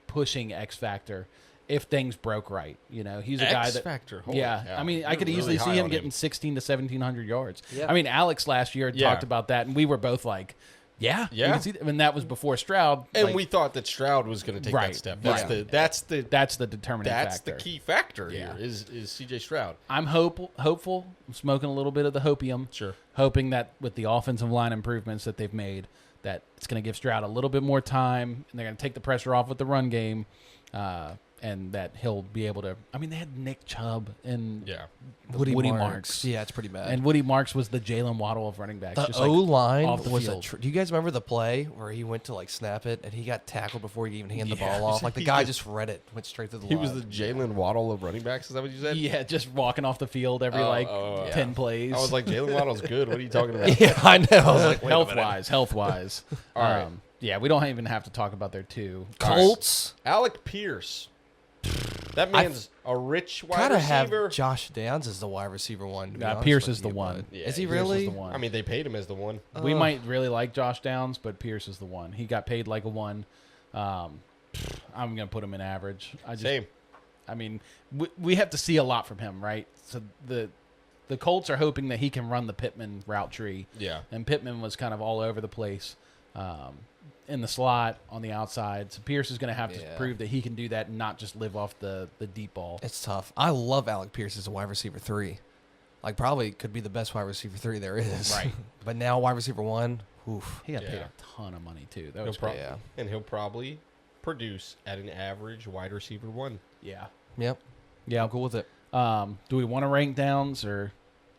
pushing X Factor if things broke right. You know, he's a guy X that Factor. Holy yeah, cow. I mean, I You're could really easily see high him on getting 16 to 1700 yards. Yeah. I mean, Alex last year had Yeah. talked about that, and we were both like, yeah, we Yeah. can see that. I mean, that was before Stroud, And like, we thought that Stroud was going to take Right, that step. right. That's that's the determining that's factor. the key factor Yeah. here is CJ Stroud. I'm hopeful. I'm smoking a little bit of the hopium. Sure. Hoping that with the offensive line improvements that they've made, that it's going to give Stroud a little bit more time, and they're going to take the pressure off with the run game, and that he'll be able to. I mean, they had Nick Chubb and Yeah. Woody Marks. Yeah, it's pretty bad. And Woody Marks was the Jaylen Waddle of running backs. the just O like line off the was field. do you guys remember the play where he went to like snap it and he got tackled before he even handed the Yeah. ball off? Like the He guy just- just read it, went straight through the He line. was the Jaylen Waddle of running backs. Is that what you said? Yeah, just walking off the field every yeah. 10 plays. I was like, Jaylen Waddle's good. What are you talking about? Yeah, I know. I was like, wait a minute. health wise. All right. Yeah, we don't even have to talk about their 2. Colts Alec Pierce. That man's a rich wide gotta have receiver. Josh Downs as the wide receiver one. to be honest Pierce with is the you, one. but- Yeah, is he Pierce really? the one. I mean, they paid him as the one. We might really like Josh Downs, but Pierce is the one. He got paid like a 1. I'm going to put him in average. Same. I mean, we have to see a lot from him, right? So the Colts are hoping that he can run the Pittman route tree. Yeah. And Pittman was kind of all over the place in the slot, on the outside. So Pierce is going to have to Yeah. prove that he can do that and not just live off the deep ball. It's tough. I love Alec Pierce as a wide receiver 3. Like probably could be the best wide receiver 3 there is. Right. But now wide receiver 1, oof. He got paid Yeah. a ton of money, too. That He'll was prob- yeah. And he'll probably produce at an average wide receiver 1. Yeah. Yep. Yeah. I'm cool with it. Do we want to rank Downs or?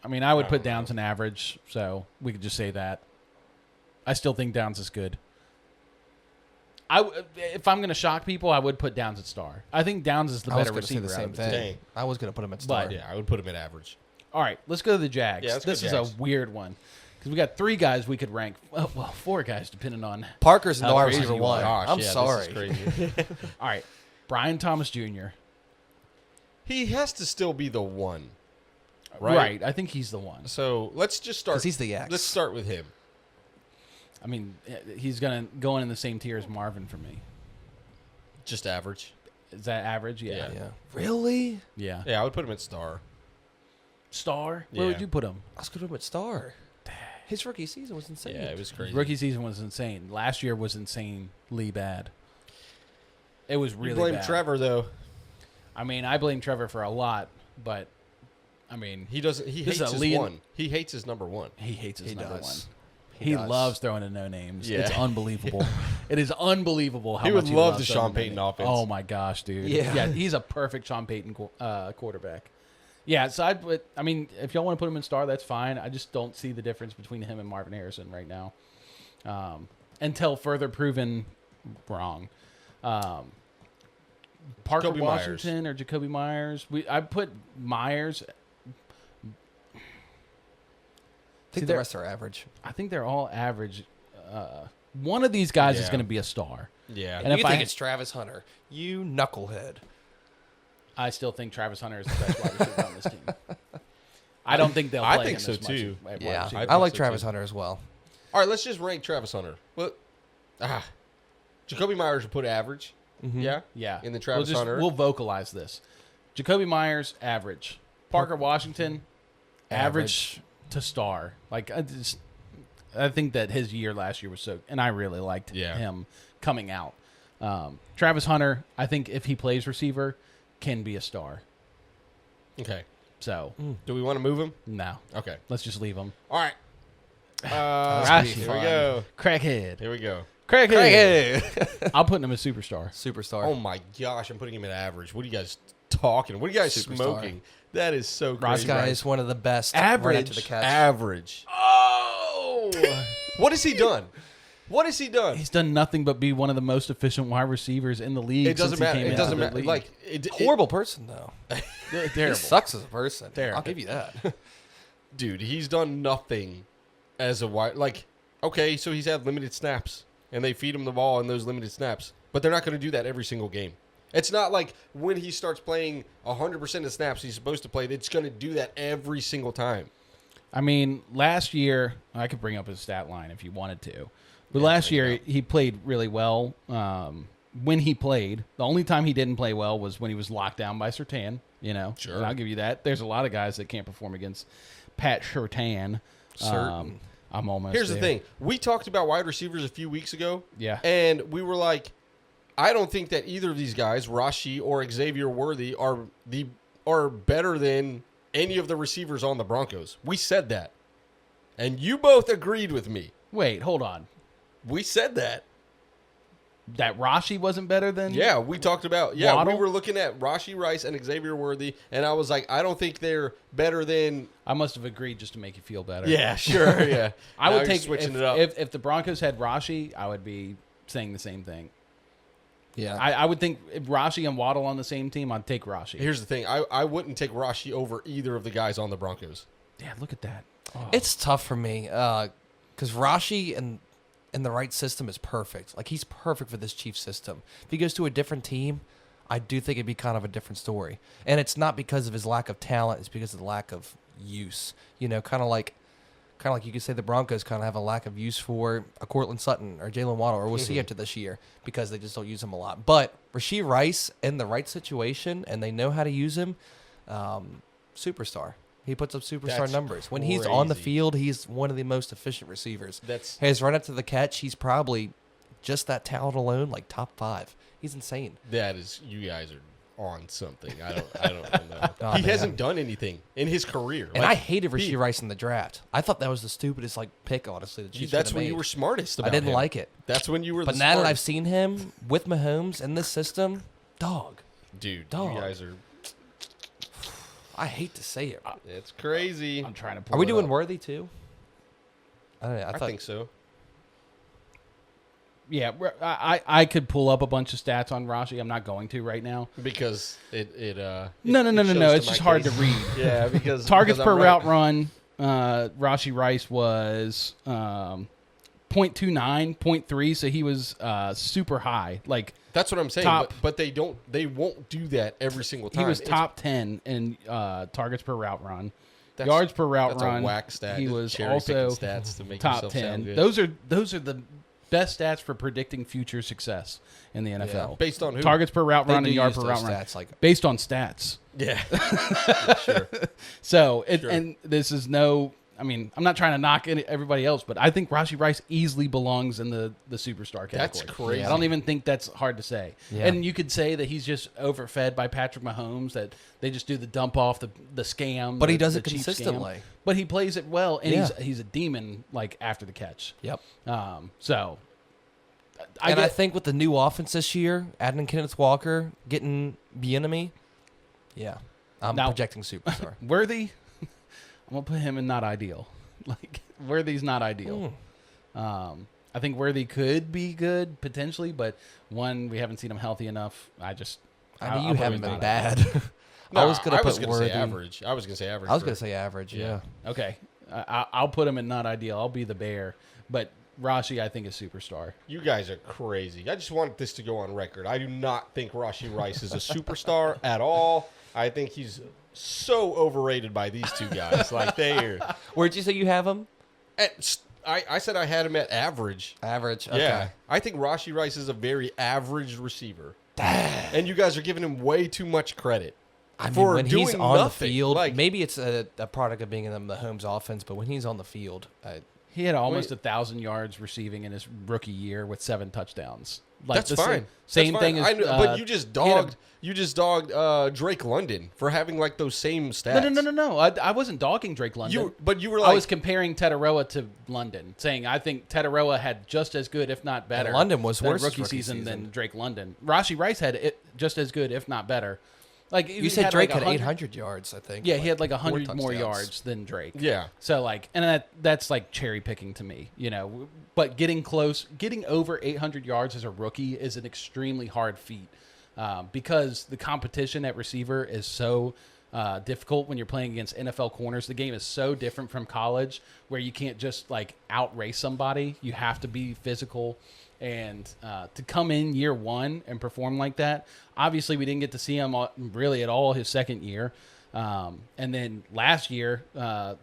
I mean, I would I put don't know. Downs in average, so we could just say that. I still think Downs is good. If I'm going to shock people, I would put Downs at star. I think Downs is the I was better going to say receiver. the out same of the thing. two. Dang. I was going to put him at But- star. Yeah, I would put him at average. All right, let's go to the Jags. Yeah, let's go this is Jags. a weird one because we got 3 guys we could rank. Well, 4 guys depending on. Parker's in the How wide crazy receiver you 1. are. I'm yeah, sorry. This is crazy. All right, Brian Thomas Jr. He has to still be the one. Right. I think he's the one. So let's just start. 'Cause he's the X. Let's start with him. I mean, he's going in the same tier as Marvin for me. Just average. Is that average? Yeah. Yeah. Yeah. Really? Yeah. Yeah, I would put him at star. Star? Yeah. Where would you put him? I was going to put him at star. His rookie season was insane. Yeah, it was crazy. Rookie season was insane. Last year was insanely bad. It was really You blame bad. Trevor though. I mean, I blame Trevor for a lot, but I mean, He doesn't. He This is hates a his Leon- one. He hates his number 1. he hates his He number does. one. He He does. loves throwing in no names. Yeah. It's unbelievable. It is unbelievable how He much would he love loves the throwing Sean in no Payton names. offense. Oh my gosh, dude. Yeah. He's a perfect Sean Payton quarterback. Yeah, so I mean, if y'all want to put him in star, that's fine. I just don't see the difference between him and Marvin Harrison right now, until further proven wrong. Parker Jacoby Washington or Jacoby Myers. I put Myers. I think the rest are average. I think they're all average. One of these guys is Yeah. going to be a star. Yeah. And You think it's Travis Hunter? You knucklehead. I still think Travis Hunter is the best wide receiver on this team. I don't think they'll play I think him so, as much too. as wide Yeah, receiver. I think like so, Travis too. Hunter as well. All right, let's just rank Travis Hunter. Jacoby Myers will put average. Yeah? Yeah. And then Travis Hunter. We'll vocalize this. Jacoby Myers, average. Parker Washington, average to star. Like, I think that his year last year was so, and I really liked him coming out. Travis Hunter, I think if he plays receiver, can be a star. Okay. So, Do we want to move him? no. Okay. Let's just leave him. All right. gonna be Here fun. we go. Crackhead. Here we go. Crackhead. I'll put him as superstar. Superstar. Oh, my gosh. I'm putting him at average. What are you guys talking? What are you guys Superstar. smoking? That is so This crazy. guy is one of the best. Average. Right to the catch. Average. Oh! What has he done? What has he done? He's done nothing but be one of the most efficient wide receivers in the league. It doesn't since he matter. came It into doesn't the matter. league. Like, Horrible person though. He Terrible. sucks as a person. Terrible. I'll give you that. dude, he's done nothing as a wide. Like, okay, so he's had limited snaps, and they feed him the ball in those limited snaps, but they're not going to do that every single game. It's not like when he starts playing 100% of snaps he's supposed to play, it's going to do that every single time. I mean, last year, I could bring up his stat line if you wanted to. But last year, he played really well. When he played, the only time he didn't play well was when he was locked down by Surtain. You know, Sure. And I'll give you that. There's a lot of guys that can't perform against Pat Surtain. Certain. I'm almost Here's the there. thing. We talked about wide receivers a few weeks ago. Yeah. And we were like, I don't think that either of these guys, Rashee or Xavier Worthy, are better than any of the receivers on the Broncos. We said that. And you both agreed with me. Wait, hold on. We said that. That Rashee wasn't better than Yeah, we talked about, Waddle? we were looking at Rashee Rice and Xavier Worthy, and I was like, I don't think they're better than. I must have agreed just to make you feel better. Yeah, sure, yeah. I Now would you're take switching if, it up. If the Broncos had Rashee, I would be saying the same thing. Yeah. I would think if Rashee and Waddle on the same team, I'd take Rashee. Here's the thing. I wouldn't take Rashee over either of the guys on the Broncos. Yeah, look at that. Oh. It's tough for me because Rashee in the right system is perfect. Like, he's perfect for this Chiefs system. If he goes to a different team, I do think it'd be kind of a different story. And it's not because of his lack of talent; it's because of the lack of use. You know, kind of like you could say the Broncos kind of have a lack of use for a Courtland Sutton or Jaylen Waddle, or we'll see after this year because they just don't use him a lot. But Rashee Rice in the right situation, and they know how to use him, superstar. He puts up superstar That's numbers. When he's on the crazy. field, he's one of the most efficient receivers. That's His run up to the catch, he's probably just that talent alone, like top 5. He's insane. that is you guys are on something. I don't know. Oh, He man. hasn't done anything in his career. And Like, I hated Rashee Rice in the draft. I thought that was the stupidest pick, honestly. The Chiefs That's could have when you made. were smartest about I didn't him. like it. That's when you were But the now that I've smartest. seen him with Mahomes in this system, dog. Dude, Dog. you guys are I hate to say it. it's crazy. I'm trying to pull Are we it doing up. Worthy too? I don't know. I I thought think so. Yeah, I could pull up a bunch of stats on Rashee. I'm not going to right now. Because it No. shows It's to just my hard case. to read. Yeah, because Targets because per I'm right. route run, Rashee Rice was 0.29, 0.3, so he was super high. Like, That's what I'm saying. Top. But they won't do that every single time. he was It's- top 10 in targets per route run. That's- Yards per route that's run. a whack stat. He Just was cherry-picking also stats to make top yourself 10. sound good. Those are the best stats for predicting future success in the NFL. Based on who? Targets per route They run do and yard use per those route run. stats, like- Based on stats. Yeah. Sure. So, Sure. and this is no, I mean, I'm not trying to knock everybody else, but I think Rashee Rice easily belongs in the superstar category. That's crazy. I don't even think that's hard to say. Yeah. And you could say that he's just overfed by Patrick Mahomes, that they just do the dump off, the scam. But he the- does the it cheap scam. consistently. But he plays it well, and Yeah. he's a demon, like, after the catch. Yep. So, I think with the new offense this year, adding Kenneth Walker, getting Bieniemy, yeah. I'm Now- projecting superstar. Worthy, I'm gonna put him in not ideal. Like Worthy's not ideal. I think Worthy could be good potentially, but one, we haven't seen him healthy enough. I mean, I'll you put haven't him been not bad. No, I was gonna put say Worthy. average. I was gonna say average. I was gonna say average. Yeah. Okay, I'll put him in not ideal. I'll be the bear, but Rashee I think is superstar. You guys are crazy. I just want this to go on record. I do not think Rashee Rice is a superstar at all. I think he's so overrated by these two guys. Like they are. Where'd you say you have him? I said I had him at average. Average. Okay. Yeah. I think Rashee Rice is a very average receiver. And you guys are giving him way too much credit. I mean, for when doing he's on nothing. the field, Like- maybe it's a product of being in the Holmes offense, but when he's on the field, He had almost 1,000 yards receiving in his rookie year with 7 touchdowns. Like That's the fine. Same That's fine. thing as. I know, but you just he had dogged Drake London for having like those same stats. No. I wasn't dogging Drake London. You were like I was comparing Tetairoa to London, saying I think Tetairoa had just as good, if not better. And London was than worse rookie rookie season than season. Drake London. Rashee Rice had it just as good, if not better. Like you said Drake had 100 800 yards, I think. Yeah, he had like 4 100 more touchdowns. yards than Drake. Yeah. So like, and that's like cherry picking to me, you know. But getting over 800 yards as a rookie is an extremely hard feat because the competition at receiver is so difficult when you're playing against NFL corners. The game is so different from college, where you can't just like outrace somebody. You have to be physical. And to come in year one and perform like that, obviously we didn't get to see him really at all his second year. And then last year,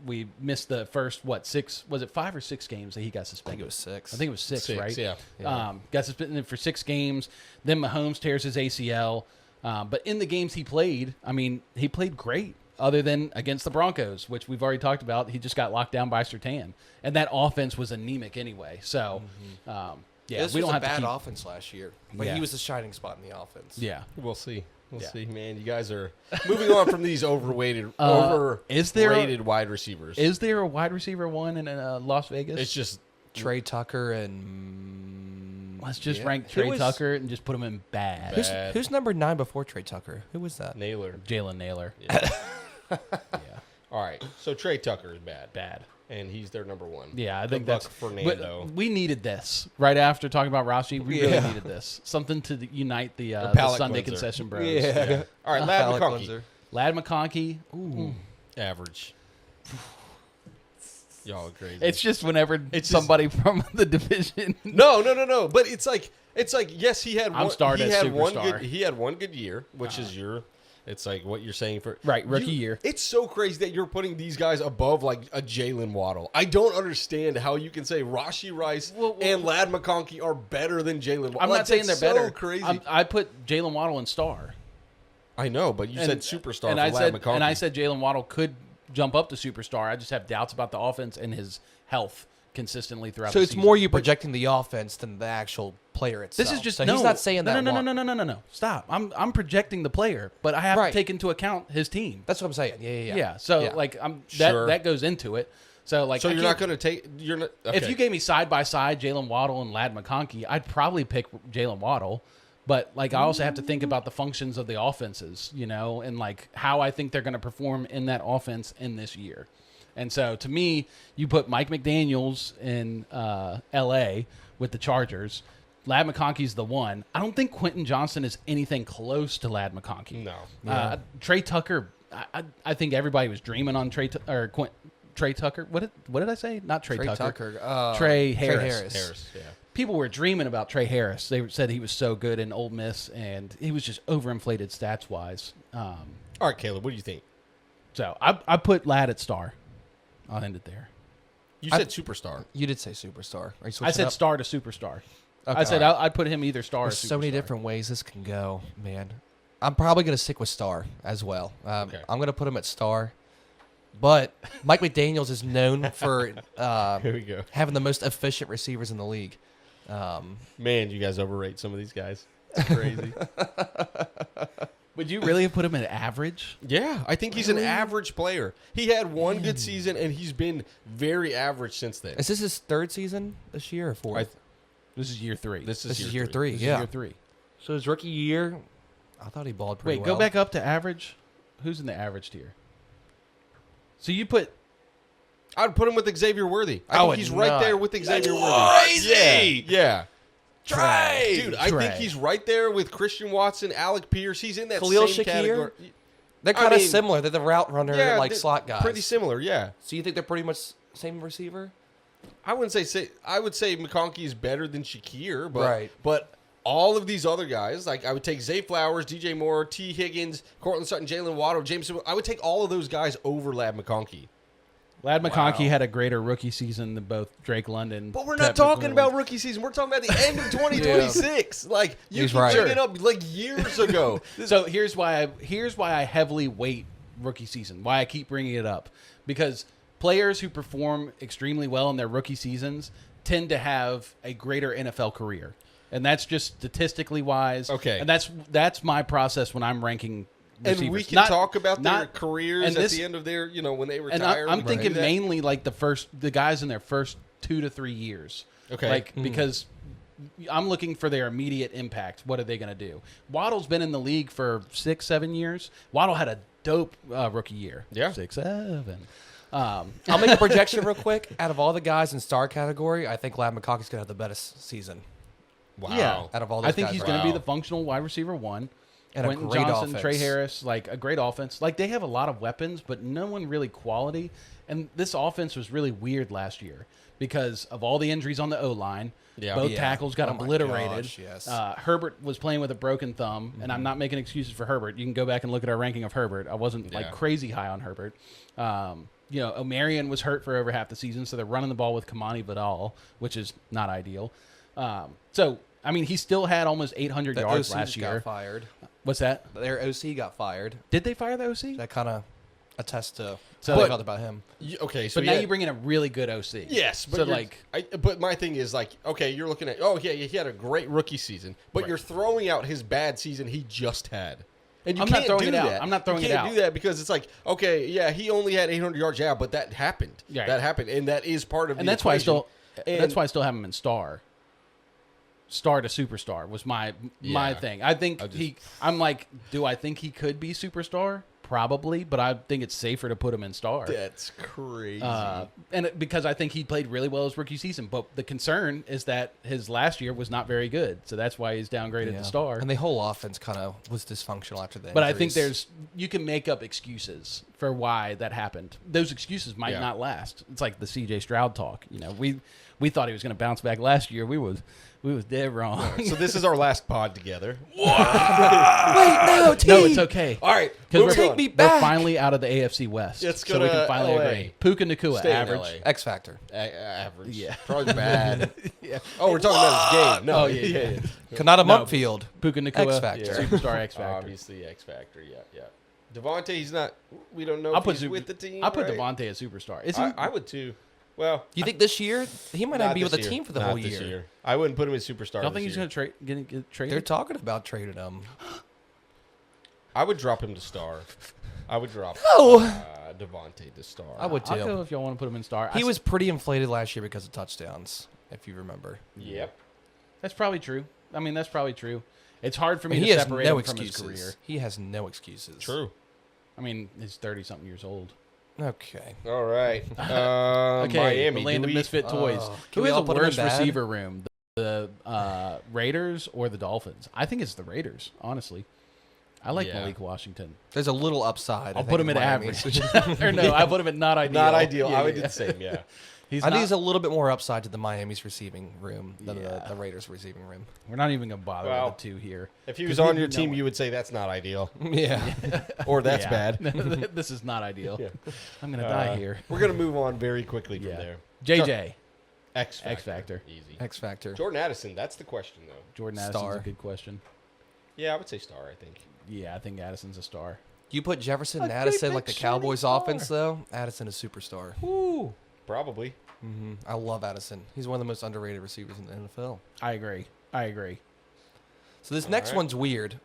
we missed the first, 6, was it 5 or 6 games that he got I suspended? think it was 6. I think it was 6, right? Yeah. Got suspended for 6 games. Then Mahomes tears his ACL. But in the games he played, I mean, he played great. Other than against the Broncos, which we've already talked about, he just got locked down by Surtain. And that offense was anemic anyway. So, yeah, this we was don't a have bad to keep, offense last year, but Yeah. he was the shining spot in the offense. Yeah. We'll see. We'll Yeah. see, man. You guys are moving on from these overrated is there a- wide receivers. Is there a wide receiver one in Las Vegas? It's just Trey Tucker and Let's just yeah. rank Who Trey was- Tucker and just put him in bad. Bad. Who's number 9 before Trey Tucker? Who was that? Naylor. Jaylen Naylor. Yeah. Yeah, All right. So Trey Tucker is bad. bad. And he's their number 1. Yeah, I Good think luck, that's Fernando. But we needed this right after talking about Rashee. We really Yeah. needed this, something to unite the palate Sunday cleanser. Concession Bros. Yeah. All right, Lad Palate McConkey. cleanser. Lad McConkey. Ooh. Average. Y'all are crazy. It's just whenever It's just- somebody from the division. No. But it's like yes, he had. I'm one, starred he as had one superstar. good. He had one good year, which is your. It's like what you're saying for Right, rookie year. It's so crazy that you're putting these guys above like a Jaylen Waddle. I don't understand how you can say Rashee Rice and Lad McConkey are better than Jaylen Waddle. I'm Like, not saying they're that's better. So crazy. I put Jaylen Waddle in star. I know, but you said superstar and for I Lad said, McConkey. And I said Jaylen Waddle could jump up to superstar. I just have doubts about the offense and his health consistently throughout So the it's season. more you projecting the offense than the actual player itself. This is just so no. he's not saying that. No. Stop. I'm projecting the player, but I have Right. to take into account his team. That's what I'm saying. Yeah. Yeah. So Yeah. like Sure. that goes into it. So like So I you're not can't- going to take. You're not. Okay. If you gave me side by side Jaylen Waddle and Lad McConkey, I'd probably pick Jaylen Waddle. But like I also have to think about the functions of the offenses, you know, and like how I think they're going to perform in that offense in this year. And so to me, you put Mike McDaniels in L.A. with the Chargers. Lad McConkey's the one. I don't think Quentin Johnson is anything close to Lad McConkey. No. Trey Tucker. I think everybody was dreaming on Trey Tucker. What did I say? Not Trey Tucker. Trey Harris. Harris. Yeah. People were dreaming about Trey Harris. They said he was so good in Ole Miss, and he was just overinflated stats wise. All right, Caleb. What do you think? So I put Lad at star. I'll end it there. You said superstar. You did say superstar. Are you I switching said up? star to superstar. Okay. I said I'd put him either star or There's superstar. so many different ways this can go, man. I'm probably going to stick with star as well. Okay. I'm going to put him at star. But Mike McDaniels is known for Here we go. having the most efficient receivers in the league. Man, you guys overrate some of these guys. It's crazy. Would you really have put him at average? Yeah, I think he's an average player. He had one good season, and he's been very average since then. Is this his 3rd season this year or 4th? This is year 3. This This is year 3. This Yeah. is year 3. So his rookie year, I thought he balled pretty Wait, well. go back up to average. Who's in the average tier? So you put. I'd put him with Xavier Worthy. I think he's right there with Xavier Worthy. Crazy. Yeah. Trey. Dude, I think he's right there with Christian Watson, Alec Pierce. He's in that Khalil same Shakir? category. They're kind of similar. They're the route runner, they're slot guys. Pretty similar, yeah. So you think they're pretty much same receiver? I wouldn't say I would say McConkey is better than Shakir, but Right. but all of these other guys, like I would take Zay Flowers, DJ Moore, T. Higgins, Courtland Sutton, Jaylen Waddle, Jameson. I would take all of those guys over Lad McConkey. Lad McConkey had a greater rookie season than both Drake London. But we're not talking about rookie season. We're talking about the end of 2026. Like you He's can right. bring it up like years ago. So here's why I heavily weight rookie season. Why I keep bringing it up, because players who perform extremely well in their rookie seasons tend to have a greater NFL career, and that's just statistically wise. Okay, and that's my process when I'm ranking receivers. And we can talk about their careers and at the end of their, when they And retire. I'm thinking mainly like the guys in their first 2 to 3 years. Okay, because I'm looking for their immediate impact. What are they going to do? Waddle's been in the league for 6-7 years. Waddle had a dope rookie year. Yeah, 6-7. I'll make a projection real quick. Out of all the guys in star category, I think Lad McConkey's going to have the best season. Wow. Yeah. Out of all those I think guys, he's going to be the functional wide receiver 1. And Quentin a great Johnson, offense. Trey Harris, like a great offense. Like they have a lot of weapons, but no one really quality. And this offense was really weird last year because of all the injuries on the O-line. Yeah. Both Yeah. tackles got Oh my obliterated. gosh, yes. Herbert was playing with a broken thumb, and I'm not making excuses for Herbert. You can go back and look at our ranking of Herbert. I wasn't like crazy high on Herbert. O'Marion was hurt for over half the season, so they're running the ball with Kamani Vidal, which is not ideal. He still had almost 800 yards OC last year. got fired. What's that? Their OC got fired. Did they fire the OC? That kind of attests to So- how they But- felt about him. Okay, so But now you bring in a really good OC. Yes, but so but my thing is like, okay, you're looking at he had a great rookie season, but you're throwing out his bad season he just had. And you I'm not can't throwing do it out. that. I'm not throwing you it can't out. do that because it's like, okay, yeah, he only had 800 yards, but that happened. Right. That happened, and that is part of and the that's why I equation. still have him in star. Star to superstar was my thing. I think I'm like, do I think he could be superstar? Probably, but I think it's safer to put him in star. That's crazy. Because I think he played really well his rookie season. But the concern is that his last year was not very good, so that's why he's downgraded to star. And the whole offense kind of was dysfunctional after that. But I think you can make up excuses for why that happened. Those excuses might not last. It's like the C.J. Stroud talk. We thought he was going to bounce back last year. We was dead wrong. So this is our last pod together. Wait, no, T. No, it's okay. All right, Because Take me we're back. finally out of the AFC West. Let's go so we to can finally LA. agree. Puka Nacua, Stay in average. LA. X Factor. Average. Yeah. Probably bad. Oh, we're talking about his game. No, Oh, yeah. Kanata No. Mumpfield. Puka Nacua, X Factor. superstar X Factor. Obviously, X Factor. Yeah. Devontae, he's not. We don't know I'll if put he's Zu- with the team. I'll put right? Devontae as superstar. Is he? I would too. Well, You think this year he might not be with the this team year. for the Not whole this year? I wouldn't put him as superstar. Don't think this he's year. going to get traded? They're talking about trading him. I would drop him to star. I would drop Devontae to star. I would I'll too. go if y'all want to put him in star. He was pretty inflated last year because of touchdowns, if you remember. Yep. That's probably true. I mean, that's probably true. It's hard for me he to has separate no him from his excuses. career. He has no excuses. True. I mean, he's 30-something years old. Okay. All right. Okay, Miami. the land do of we- misfit toys. Can Who we has all a put him in worse bad? receiver room, the Raiders or the Dolphins? I think it's the Raiders, honestly. I like Yeah. Malik Washington. There's a little upside. I'll I put him think, at Miami. average. Or no, I put him at not ideal. Not ideal. Yeah, I would yeah. do the same. Yeah. He's I think not- there's a little bit more upside to the Miami's receiving room than Yeah. the Raiders' receiving room. We're not even going to bother Well, with the two here. If he was 'Cause on we your know team, it. you would say that's not ideal, Yeah. or that's Yeah. bad. This is not ideal. Yeah. I'm going to die here. We're gonna move on very quickly from Yeah. there. JJ, X Factor. X Factor. Easy. X Factor. Jordan Addison. That's the question, though. Jordan Addison's Star. a good question. Yeah, I would say star. I think. Yeah, I think Addison's a star. You put Jefferson and A Addison great like the big shiny Cowboys star. offense, though. Addison is superstar. Ooh. Probably. I love Addison. He's one of the most underrated receivers in the NFL. I agree. So this All next right. one's weird.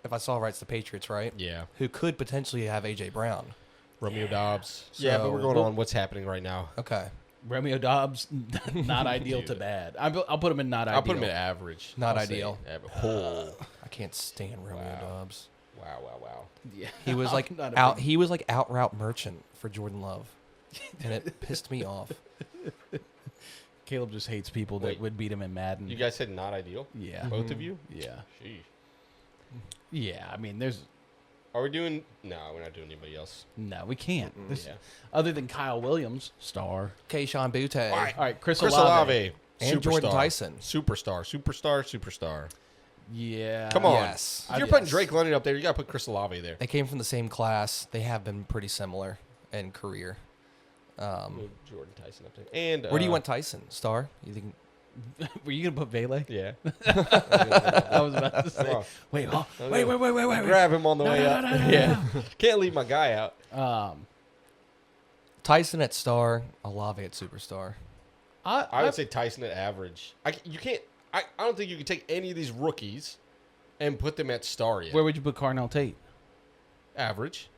If I saw right, it's the Patriots, right? Yeah. Who could potentially have A.J. Brown. Romeo Dobbs. Yeah, but we're So- going on what's happening right now. Okay. Romeo Dobbs, not ideal to Dude. bad. I'll put him in not ideal. I'll put him at average. Not I'll say ideal. Oh. I can't stand Romeo Dobbs. Wow. Yeah, He was like not a out. big- He was like out route merchant for Jordan Love, and it pissed me off. Caleb just hates people that Wait. would beat him in Madden. You guys said not ideal? Yeah. Both of you? Yeah. Sheesh. Yeah. I mean, there's Are we doing... No, we're not doing anybody else. no, we can't. There's- Yeah. Other than Kyle Williams, star. Keyshawn Butte All right. All right, Chris Chris Olave. Olave. and Jordan superstar. Tyson. Superstar. Yeah. Come on. Yes. If you're putting Drake London up there, you got to put Chris Olave there. They came from the same class. They have been pretty similar in career. Move Jordan Tyson up there. And Where do you want Tyson? Star? You think? Were you gonna put Vele? Yeah. I was about to Come say. on. Wait, wait. Grab him on the way up. Yeah. Can't leave my guy out. Tyson at star, Olave at superstar. I would say Tyson at average. You can't. I don't think you can take any of these rookies and put them at star yet. Where would you put Carnell Tate? Average.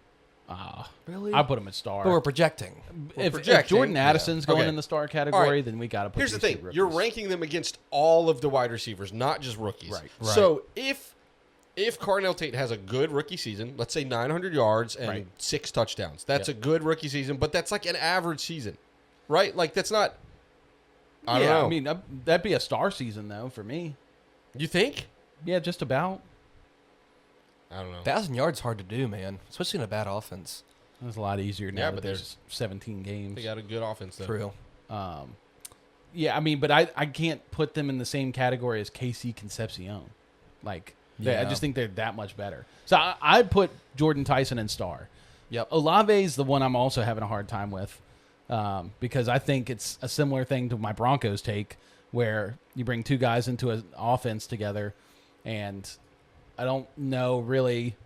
Really? I put him at star. But we're projecting. If projecting, Jordan Addison's going Okay. in the star category, All right. then we got to put. Here's the these thing: two you're rookies. ranking them against all of the wide receivers, not just rookies. Right. So if Carnell Tate has a good rookie season, let's say 900 yards and Right. 6 touchdowns, that's Yep. a good rookie season. But that's like an average season, right? Like that's not. I don't know. I mean, that'd be a star season though for me. You think? Yeah, just about. I don't know. 1,000 yards hard to do, man, especially in a bad offense. It's a lot easier now Yeah, that but there's 17 games. They got a good offense though. True. Yeah, I mean, but I can't put them in the same category as KC Concepcion. Like, I Yeah. just think they're that much better. So I'd put Jordan Tyson in star. Yep. Olave's the one I'm also having a hard time with because I think it's a similar thing to my Broncos take where you bring two guys into an offense together, and I don't know really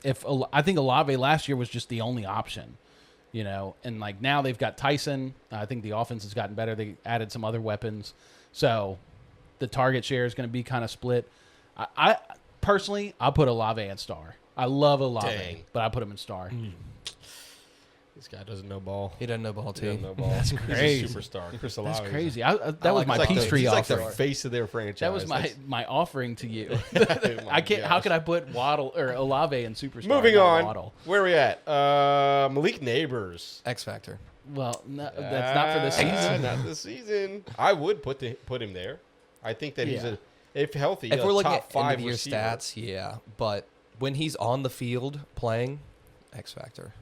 if I think Olave last year was just the only option. You know, and like now they've got Tyson. I think the offense has gotten better. They added some other weapons. So the target share is going to be kind of split. I personally, I'll put Olave in star. I love Olave, Dang. but I put him in star. This guy doesn't know ball. He doesn't know ball He too. doesn't know ball. That's crazy. He's a superstar. Chris That's Olave. crazy. That was like my that. Peachtree He's like offering. the face of their franchise. That was That's- my offering to you. Oh my I can't. How gosh. could I put Waddle or Olave in superstar? Moving not on. Waddle? Where are we at? Malik Nabers. X Factor. Well, no, that's not for this season. Not this season. I would put him there. I think that he's Yeah. if healthy, If a we're looking top at 5 end of year receiver. stats, yeah. But when he's on the field playing, X Factor.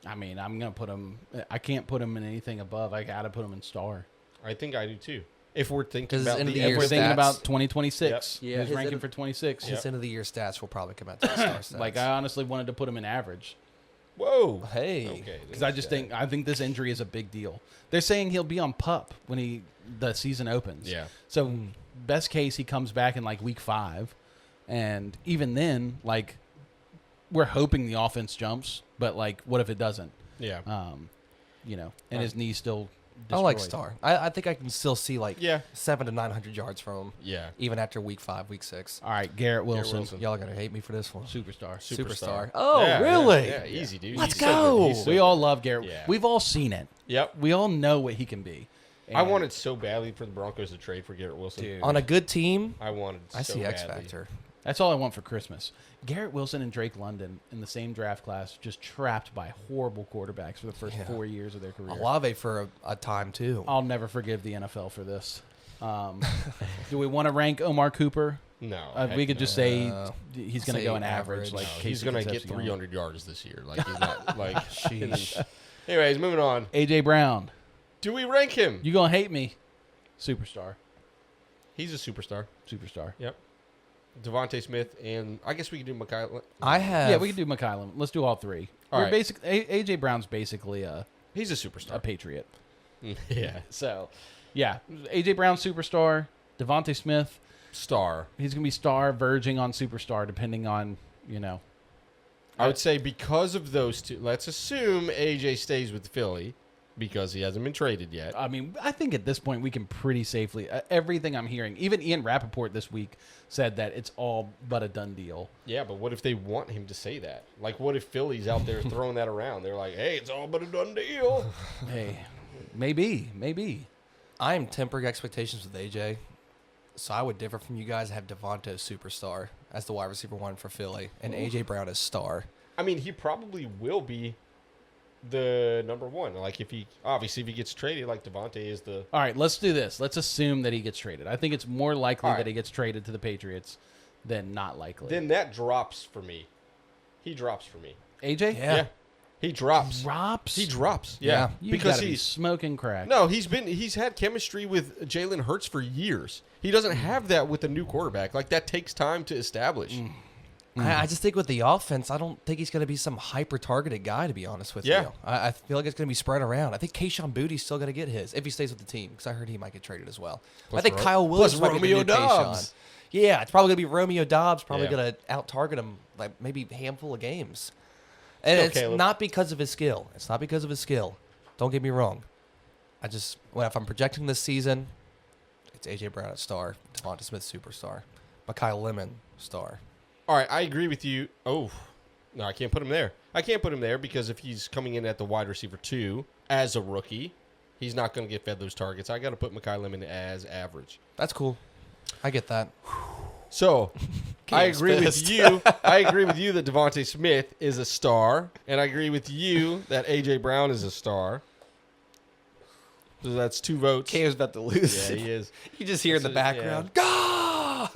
I mean, I'm gonna put him. I can't put him in anything above. I gotta put him in star. I think I do too. If we're thinking 'Cause about end of the the year We're thinking stats. about 2026. Yep. Yeah, His his ranking end- for 26. His end of the year stats will probably come out to the star stats. Like I honestly wanted to put him in average Whoa. Hey. Okay. because I think this injury is a big deal. They're saying he'll be on PUP when the season opens. Yeah. So best case he comes back in like week 5, and even then, like we're hoping the offense jumps, but like what if it doesn't? Yeah. You know, and his knee's still. I like destroyed. Star. I think I can still see like Yeah. 700 to 900 yards from him, Yeah. even after week 5, week 6. All right, Garrett Wilson, Wilson. Y'all are gonna hate me for this one. superstar. Superstar. Oh, Yeah, really? Yeah, easy, dude. Let's He's so good. go. He's so We all good. love Garrett. Yeah. We've all seen it. Yep. We all know what he can be. I And, wanted so badly for the Broncos to trade for Garrett Wilson. Dude. On a good team, I wanted I so see X badly. Factor. That's all I want for Christmas. Garrett Wilson and Drake London in the same draft class, just trapped by horrible quarterbacks for the first Yeah. 4 years of their career. Olave for a time too. I'll never forgive the NFL for this. Do we want to rank Omar Cooper? No. We heck could no. just say No. he's going to Say go in average. average. Like No, Casey he's going to get Concepcion. 300 yards this year. Like he's not like. Sheesh. Anyways, moving on. AJ Brown, Do we rank him? you gonna hate me? Superstar, He's a superstar. superstar. Yep. Devontae Smith and I guess we could do McKay. I have. Yeah, we can do McMillan. Let's do all three. All We're right. basic. AJ Brown's basically a He's a superstar. Patriot. Yeah. So, yeah, AJ Brown superstar. Devontae Smith, Star. he's gonna be star, verging on superstar, depending on I would say because of those two. Let's assume AJ stays with Philly because he hasn't been traded yet. I mean, I think at this point we can pretty safely. Everything I'm hearing, even Ian Rappaport this week said that it's all but a done deal. Yeah, but what if they want him to say that? Like, what if Philly's out there throwing that around? They're like, hey, it's all but a done deal. Hey, maybe. I am tempering expectations with AJ. So I would differ from you guys. Have Devonta as superstar as the wide receiver 1 for Philly, and A.J. Brown as star. I mean, he probably will be the number 1. Like, if he gets traded, like Devonta is the. All right, let's do this. Let's assume that he gets traded. I think it's more likely that he gets traded to the Patriots than not likely. Then that drops for me. He drops for me. AJ? Yeah. He drops. Drops? He drops. Yeah. Yeah. You Because gotta be he's smoking crack. no, he's had chemistry with Jalen Hurts for years. He doesn't have that with a new quarterback. Like, that takes time to establish. I just think with the offense, I don't think he's going to be some hyper-targeted guy, to be honest with Yeah. you. I feel like it's going to be spread around. I think Kayshon Boudy's still going to get his if he stays with the team, because I heard he might get traded as well. Plus I think Ro- Kyle Williams plus might be the Romeo new Doubs. Kayshon. Yeah, it's probably going to be Romeo Doubs, probably Yeah. going to out-target him like maybe a handful of games. And Still it's Caleb. not because of his skill. It's not because of his skill. Don't get me wrong. If I'm projecting this season, it's A.J. Brown at star, Devonta Smith superstar, Mekhi Lemon star. All right, I agree with you. Oh, no, I can't put him there. I can't put him there because if he's coming in at the wide receiver 2 as a rookie, he's not going to get fed those targets. I got to put Mekhi Lemon as average. That's cool. I get that. So, I Game's agree pissed. with you. I agree with you that Devontae Smith is a star, and I agree with you that A.J. Brown is a star. So that's 2 votes. Cam's about to lose. Yeah, he is. You just hear in the That's it, background, "Gah!"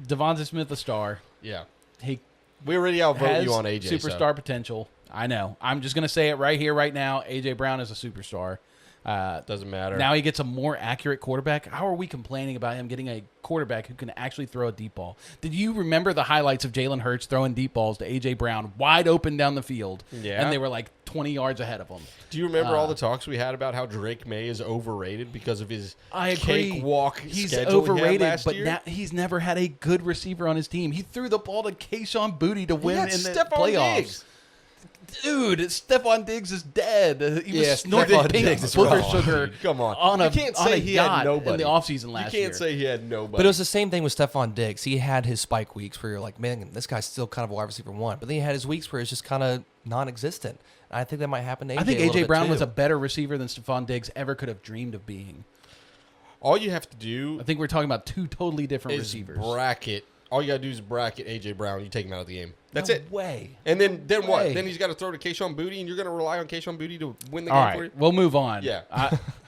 Devonta Smith a star. Yeah. He We already outvote has you on AJ. superstar potential. I know. I'm just going to say it right here, right now. AJ Brown is a superstar. Doesn't matter. Now he gets a more accurate quarterback. How are we complaining about him getting a quarterback who can actually throw a deep ball? Did you remember the highlights of Jalen Hurts throwing deep balls to A.J. Brown wide open down the field? Yeah. And they were like 20 yards ahead of him. Do you remember all the talks we had about how Drake May is overrated because of his I agree. cakewalk He's schedule overrated, he had last but year? now he's never had a good receiver on his team. He threw the ball to Kayshon Boudy to win had in the Stephon playoffs. Diggs. Dude, Stephon Diggs is dead. He Yeah, was snorting Stephon pink Diggs is booger rough. sugar Dude, come on. on You a, can't on say a he had yacht nobody. in the offseason last year. You can't say he had nobody. But it was the same thing with Stephon Diggs. He had his spike weeks where you're like, man, this guy's still kind of a wide receiver 1. But then he had his weeks where it's just kind of non-existent. And I think that might happen to AJ I think a little A.J. bit Brown too. was a better receiver than Stephon Diggs ever could have dreamed of being. all you have to do I think we're talking about two totally different is receivers. bracket. All you got to do is bracket A.J. Brown. You take him out of the game. That's No it. way. And then what? way. Then he's got to throw to Kayshon Boudy, and you're going to rely on Kayshon Boudy to win the All game for right, you? we'll move on. Yeah.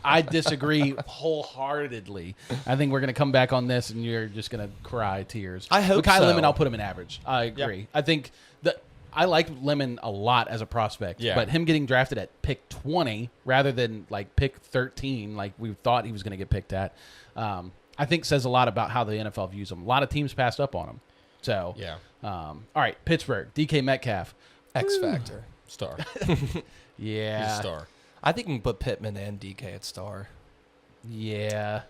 I disagree wholeheartedly. I think we're going to come back on this, and you're just going to cry tears. I hope Mekhi so. Lemon, I'll put him in average. I agree. I think that I like Lemon a lot as a prospect, Yeah. but him getting drafted at pick 20 rather than like pick 13, like we thought he was going to get picked at, I think says a lot about how the NFL views him. A lot of teams passed up on him. So, Yeah. all right, Pittsburgh, DK Metcalf. X factor. Star. Yeah. He's a star. I think you can put Pittman and DK at star. Yeah.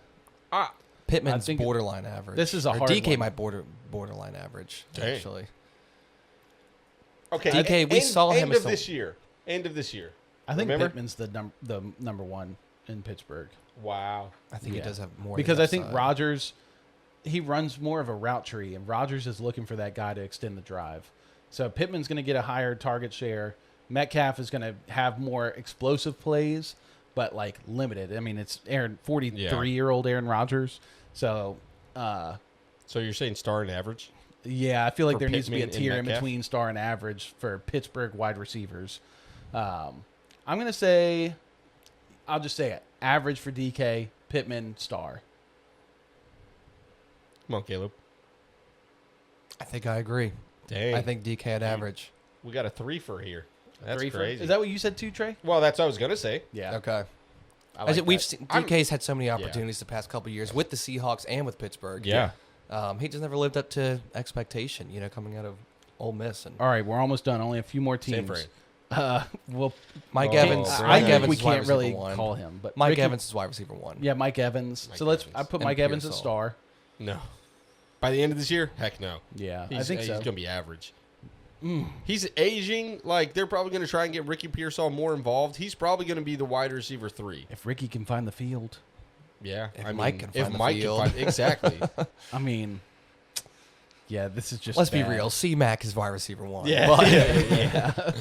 Pittman's I think borderline average. this is a Or hard DK one. might borderline average, Dang. actually. Okay. DK, we saw him End as of the- this year. End of this year. I think Remember? Pittman's the number 1 in Pittsburgh. Wow. I think Yeah. he does have more. Because than I think upside. Rodgers, he runs more of a route tree, and Rodgers is looking for that guy to extend the drive. So Pittman's going to get a higher target share. Metcalf is going to have more explosive plays, but like limited. I mean, it's 43-year-old Aaron Rodgers. So, So you're saying star and average? yeah, I feel like For there needs to be a Pittman and tier in Metcalf? between star and average for Pittsburgh wide receivers. I'm going to say, I'll just say it. Average for DK, Pittman, star. Come on, Caleb. I think I agree. Dang. I think DK at average. we got a 3 for here. That's Three for- crazy. Is that what you said too, Trey? well, that's what I was going to say. Yeah. Okay. I I like said, we've that. seen I'm- DK's had so many opportunities the past couple of years with the Seahawks and with Pittsburgh. Yeah. He just never lived up to expectation, coming out of Ole Miss. And All right, we're almost done. Only a few more Same teams. for him. Well, Mike Oh, Evans. Brandon. I Mike think Evans we is wide can't really receiver 1. call him, but Mike Ricky- Evans is wide receiver 1. Yeah, Mike Evans. Mike So let's. Evans. I put And Mike Evans as Pearsall. star. No. By the end of this year? Heck no. Yeah, I He's, think he's so. going to be average. He's aging. Like, they're probably going to try and get Ricky Pearsall more involved. He's probably going to be the wide receiver 3. If Ricky can find the field, Yeah. If Mike can find the Mike field. exactly. I mean, yeah, this is just. Let's be bad. real. C-Mac is wide receiver 1. Yeah. But- Yeah.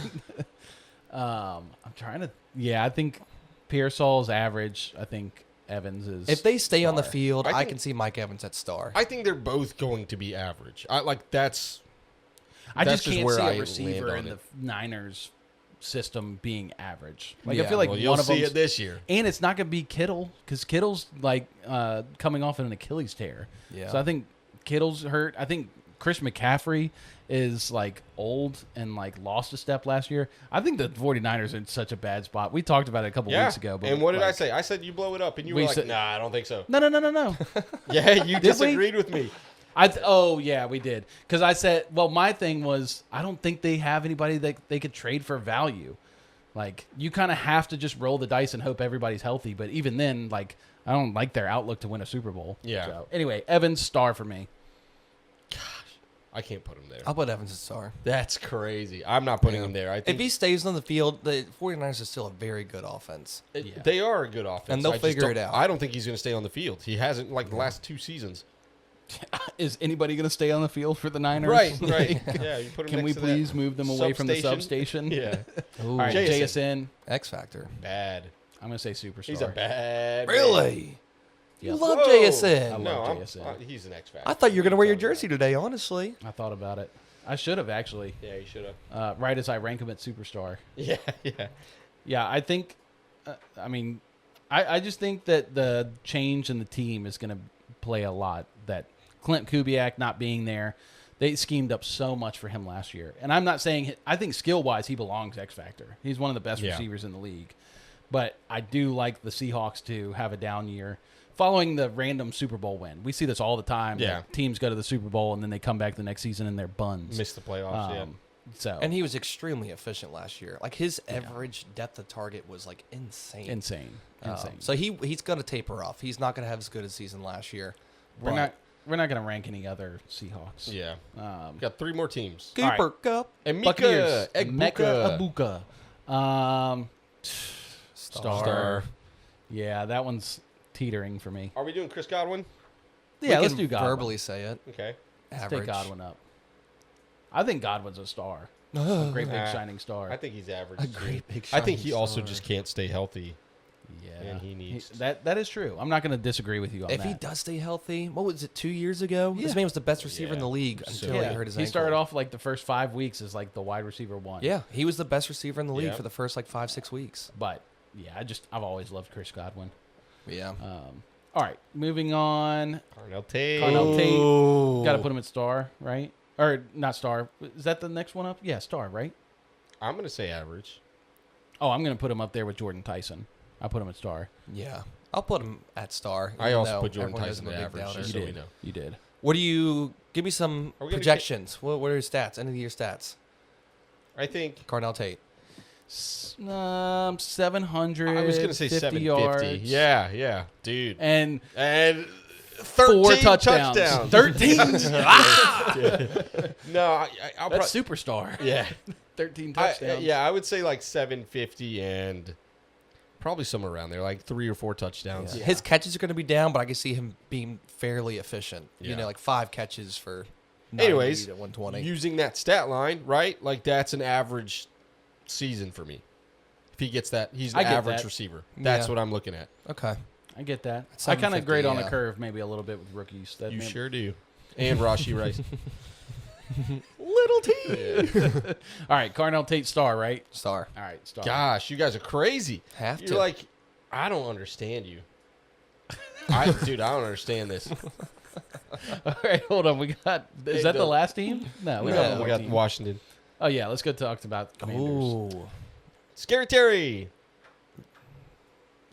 I'm trying to. Yeah, I think Pearsall's average. I think Evans is. If they stay on the star. field, I I think- can see Mike Evans at star. I think they're both going to be average. That's I that's just just can't where see I a receiver land in on the Niners system being average. Like Yeah, I feel like well, you'll one of see them, it this year. and it's not going to be Kittle because Kittle's like coming off an Achilles tear. Yeah. So I think Kittle's hurt. I think Chris McCaffrey is like old and like lost a step last year. I think the 49ers are in such a bad spot. We talked about it a couple weeks ago. But and what did I like, say? I said you blow it up, and you We were like, said- "Nah, I don't think so." No. Yeah, you we? disagreed with me. Oh yeah, we did. Because I said, well, my thing was I don't think they have anybody that they could trade for value. Like you kind of have to just roll the dice and hope everybody's healthy. But even then, like I don't like their outlook to win a Super Bowl. Yeah. So, anyway, Evans star for me. I can't put him there. I'll put Evans at star. That's crazy. I'm not putting Yeah. him there. I If think he stays on the field, the 49ers are still a very good offense. Yeah. they are a good offense, And they'll I just figure don't- it out. I don't think he's going to stay on the field. He hasn't like the last 2 seasons. Is anybody going to stay on the field for the Niners? Right. Yeah, you put him Can we next to that please move them away from the substation. substation? Yeah, All right, JSN. JSN. X Factor. bad. I'm going to say superstar. He's a bad. man. Really? Yeah. You love Whoa. JSN. I No, love I'm- JSN. he's an X factor. I thought you were going to wear your What are you jersey today, honestly. I thought about it. I should have actually. talking about? Yeah, you should have. Right as I rank him at superstar. Yeah. Yeah, I think. I mean, I just think that the change in the team is going to play a lot. That Clint Kubiak not being there, they schemed up so much for him last year. And I'm not saying I think skill wise he belongs X Factor. He's one of the best Yeah. receivers in the league. But I do like the Seahawks to have a down year following the random Super Bowl win. We see this all the time. Yeah. That teams go to the Super Bowl and then they come back the next season and they're buns. Missed the playoffs. Yeah. So And he was extremely efficient last year. Like his average depth of target was like insane. insane. So he's going to taper off. He's not going to have as good a season last year. we're but- not going to rank any other Seahawks. Yeah. Um, Got 3 more teams. All right. Cooper Cup. And Buccaneers, Mika Mecca Abuka. Star. Yeah, that one's teetering for me. Are we doing Chris Godwin? Yeah, We let's can do Godwin. verbally say it. Okay. Let's Average. take Godwin up. I think Godwin's a star. A great big Nah, shining star. I think he's average. A too. great big I think shining he also star. just can't stay healthy. yeah, and he needs- that is true. I'm not going to disagree with you on If that. he does stay healthy, what was it, 2 years ago? Yeah. This man was the best receiver in Yeah. the league So- until yeah, he hurt his he ankle. started off like the first 5 weeks as like the wide receiver 1. Yeah, he was the best receiver in the league Yeah. for the first like 5-6 weeks. But yeah, I've always loved Chris Godwin. Yeah. All right, moving on. Carnell Tate. Carnell Tate. Ooh. Got to put him at star, right? Or not star. Is that the next one up? Yeah, star, right? I'm going to say average. Oh, I'm going to put him up there with Jordan Tyson. I put him at star. Yeah. I'll put him at star. I even also though put Jordan everyone Tyson knows at I'm a big average, doubter. just You so did. we know. You did. What do you give me some Are we gonna projections? What are his stats? End of the year stats. I think Carnell Tate. 700. I was going to say 750. yards. Yeah, dude. And And 4 13 touchdowns. 13. No, I'll That's probably. superstar. Yeah. 13 touchdowns. I would say like 750 and probably somewhere around there, like 3 or 4 touchdowns. Yeah. His catches are going to be down, but I can see him being fairly efficient. You Yeah. know, like 5 catches for 90 Anyways, to 120. using that stat line, right? Like that's an average season for me. If he gets that, he's I an get average that. receiver. That's Yeah. what I'm looking at. Okay. I get that. At I kind of 750, grade on yeah. the curve maybe a little bit with rookies. That You may- sure do. And Rashee Rice. Little T. All right, Carnell Tate star, right? Star. All right, star. Gosh, you guys are crazy. Have You're to. like, I don't understand you. Dude, I don't understand this. All right, hold on. We got. Is Hey, that the the- last team? No, we No, got one we more got team. Washington. Oh yeah, let's go talk about the Commanders. Ooh. Scary Terry.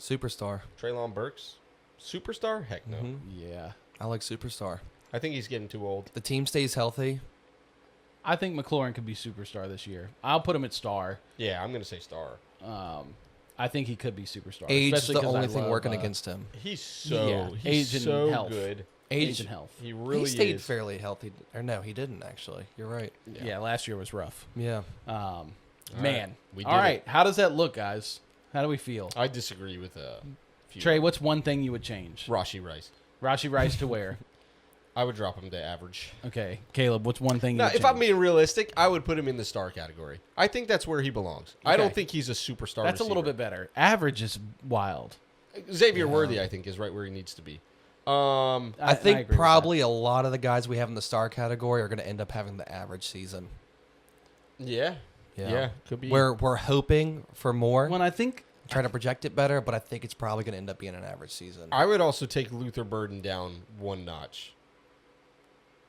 Superstar. Treylon Burks. Superstar? Heck no. Mhm. Yeah, I like superstar. I think he's getting too old. The team stays healthy. I think McLaurin could be superstar this year. I'll put him at star. Yeah, I'm going to say star. I think he could be superstar. Age is especially the 'cause I only thing love, working against him. He's so Yeah, he's age and so health. good. age and health. He really he stayed is. fairly healthy. Or no, he didn't actually. You're right. Yeah. Last year was rough. Yeah. Man, we all did right. it. How does that look, guys? How do we feel? I disagree with few. Trey, what's one thing you would change? Rashee Rice. Rashee Rice to where? I would drop him to average. Okay, Caleb, what's one thing you Now, would if I'm change? being realistic, I would put him in the star category. I think that's where he belongs. I Okay. don't think he's a superstar. That's a little receiver. bit better. Average is wild. Xavier Worthy, I think, is right where he needs to be. I think agree with probably a lot of the guys we have in the star category are going to end up having the average season. Yeah, could be. We're hoping for more, that. When I think trying to project it better, but I think it's probably going to end up being an average season. I would also take Luther Burden down one notch.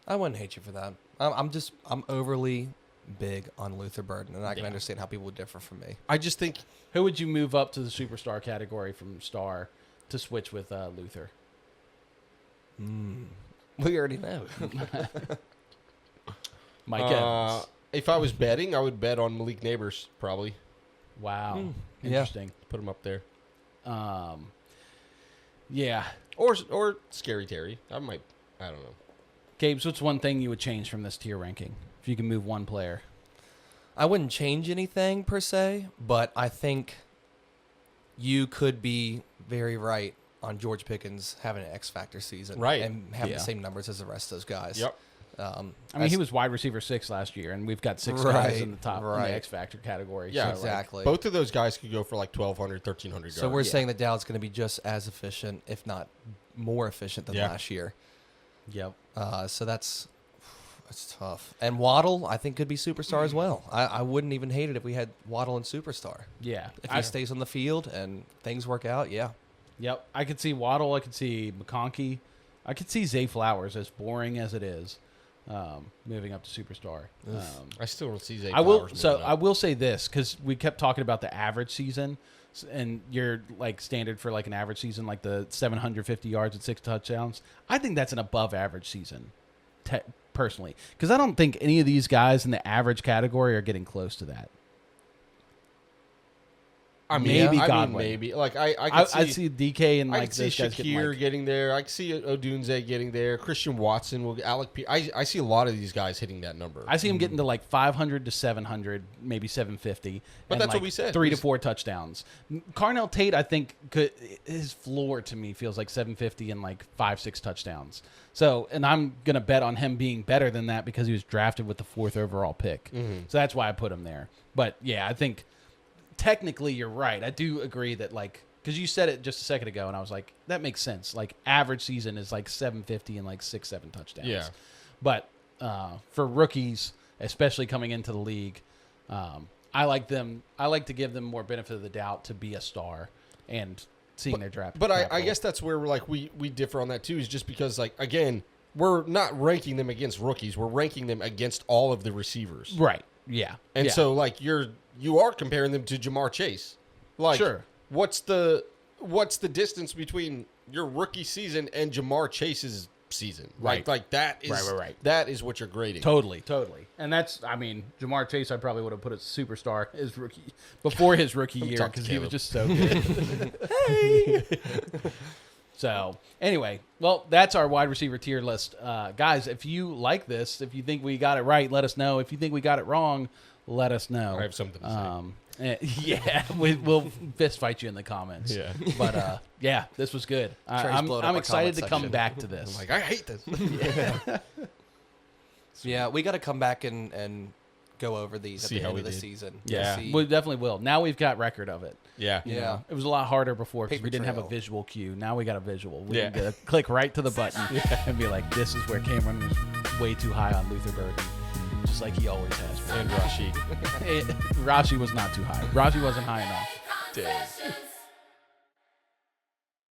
I wouldn't hate you for that. I'm overly big on Luther Burden, and I can understand how people would differ from me. I just think who would you move up to the superstar category from star to switch with Luther? We already know. Mike Evans. if I was betting, I would bet on Malik Nabers probably. Wow. Yeah. Interesting. Put him up there. Yeah. Or Scary Terry. I don't know. Gabe, what's one thing you would change from this tier ranking if you can move one player? I wouldn't change anything per se, but I think you could be very right on George Pickens having an X Factor season. Right. And having Yeah. the same numbers as the rest of those guys. Yep. I mean, he was wide receiver 6 last year, and we've got 6 guys in the top in right. the X Factor category. Yeah, so, exactly. Both of those guys could go for like 1,200, 1,300 yards. So we're saying that Dowd's going to be just as efficient, if not more efficient than last year. Yep. So that's tough. And Waddle, I think, could be superstar as well. I wouldn't even hate it if we had Waddle and superstar. Yeah. If he stays on the field and things work out, yeah. Yep. I could see Waddle. I could see McConkey. I could see Zay Flowers, as boring as it is, moving up to superstar. I still don't see Zay I will. Flowers So moving up. I will say this, because we kept talking about the average season, and you're like standard for like an average season, like the 750 yards and 6 touchdowns. I think that's an above average season, personally, because I don't think any of these guys in the average category are getting close to that. Maybe Godwin. Maybe. Like I see DK and I like could see those guys getting, Shakir like, getting there. I could see Odunze getting there. Christian Watson will. I see a lot of these guys hitting that number. I see him getting to like 500 to 700, maybe 750. But and that's like what we said. 3 to 4 touchdowns. Carnell Tate, I think, his floor to me feels like 750 and like 5-6 touchdowns. So, and I'm going to bet on him being better than that because he was drafted with the 4th overall pick. Mm-hmm. So that's why I put him there. But yeah, I think technically you're right. I do agree that, like, because you said it just a second ago and I was like, that makes sense. Like, average season is like 750 and like 6-7 touchdowns. Yeah. But for rookies, especially coming into the league, I like to give them more benefit of the doubt to be a star and seeing their draft. But I guess that's where we differ on that too, is just because, like, again, we're not ranking them against rookies. We're ranking them against all of the receivers. Right. Yeah. And yeah. so, like, you are comparing them to Jamar Chase. Like, sure. What's the distance between your rookie season and Jamar Chase's season? Right. Like that is right. That is what you're grading. Totally. And that's, I mean, Jamar Chase, I probably would have put as superstar before his rookie year because he was just so good. Hey. So, anyway, well, that's our wide receiver tier list. Guys, if you like this, if you think we got it right, let us know. If you think we got it wrong, let us know. I have something to say. Yeah, we'll fist fight you in the comments. Yeah. But, yeah, this was good. I'm excited to come back to this. I'm like, I hate this. Yeah, we got to come back and go over these at See the how end we of the did. season. Yeah. See- We definitely will. Now we've got record of it. Yeah. You Yeah. know, it was a lot harder before because Paper we didn't have a trail. visual cue. Now we got a visual. We Yeah. can click right to the button and be like, this is where Cameron was way too high on Luther Burden, just like he always has been. And Rashee. Rashee was not too high. Rashee wasn't high enough. Dang.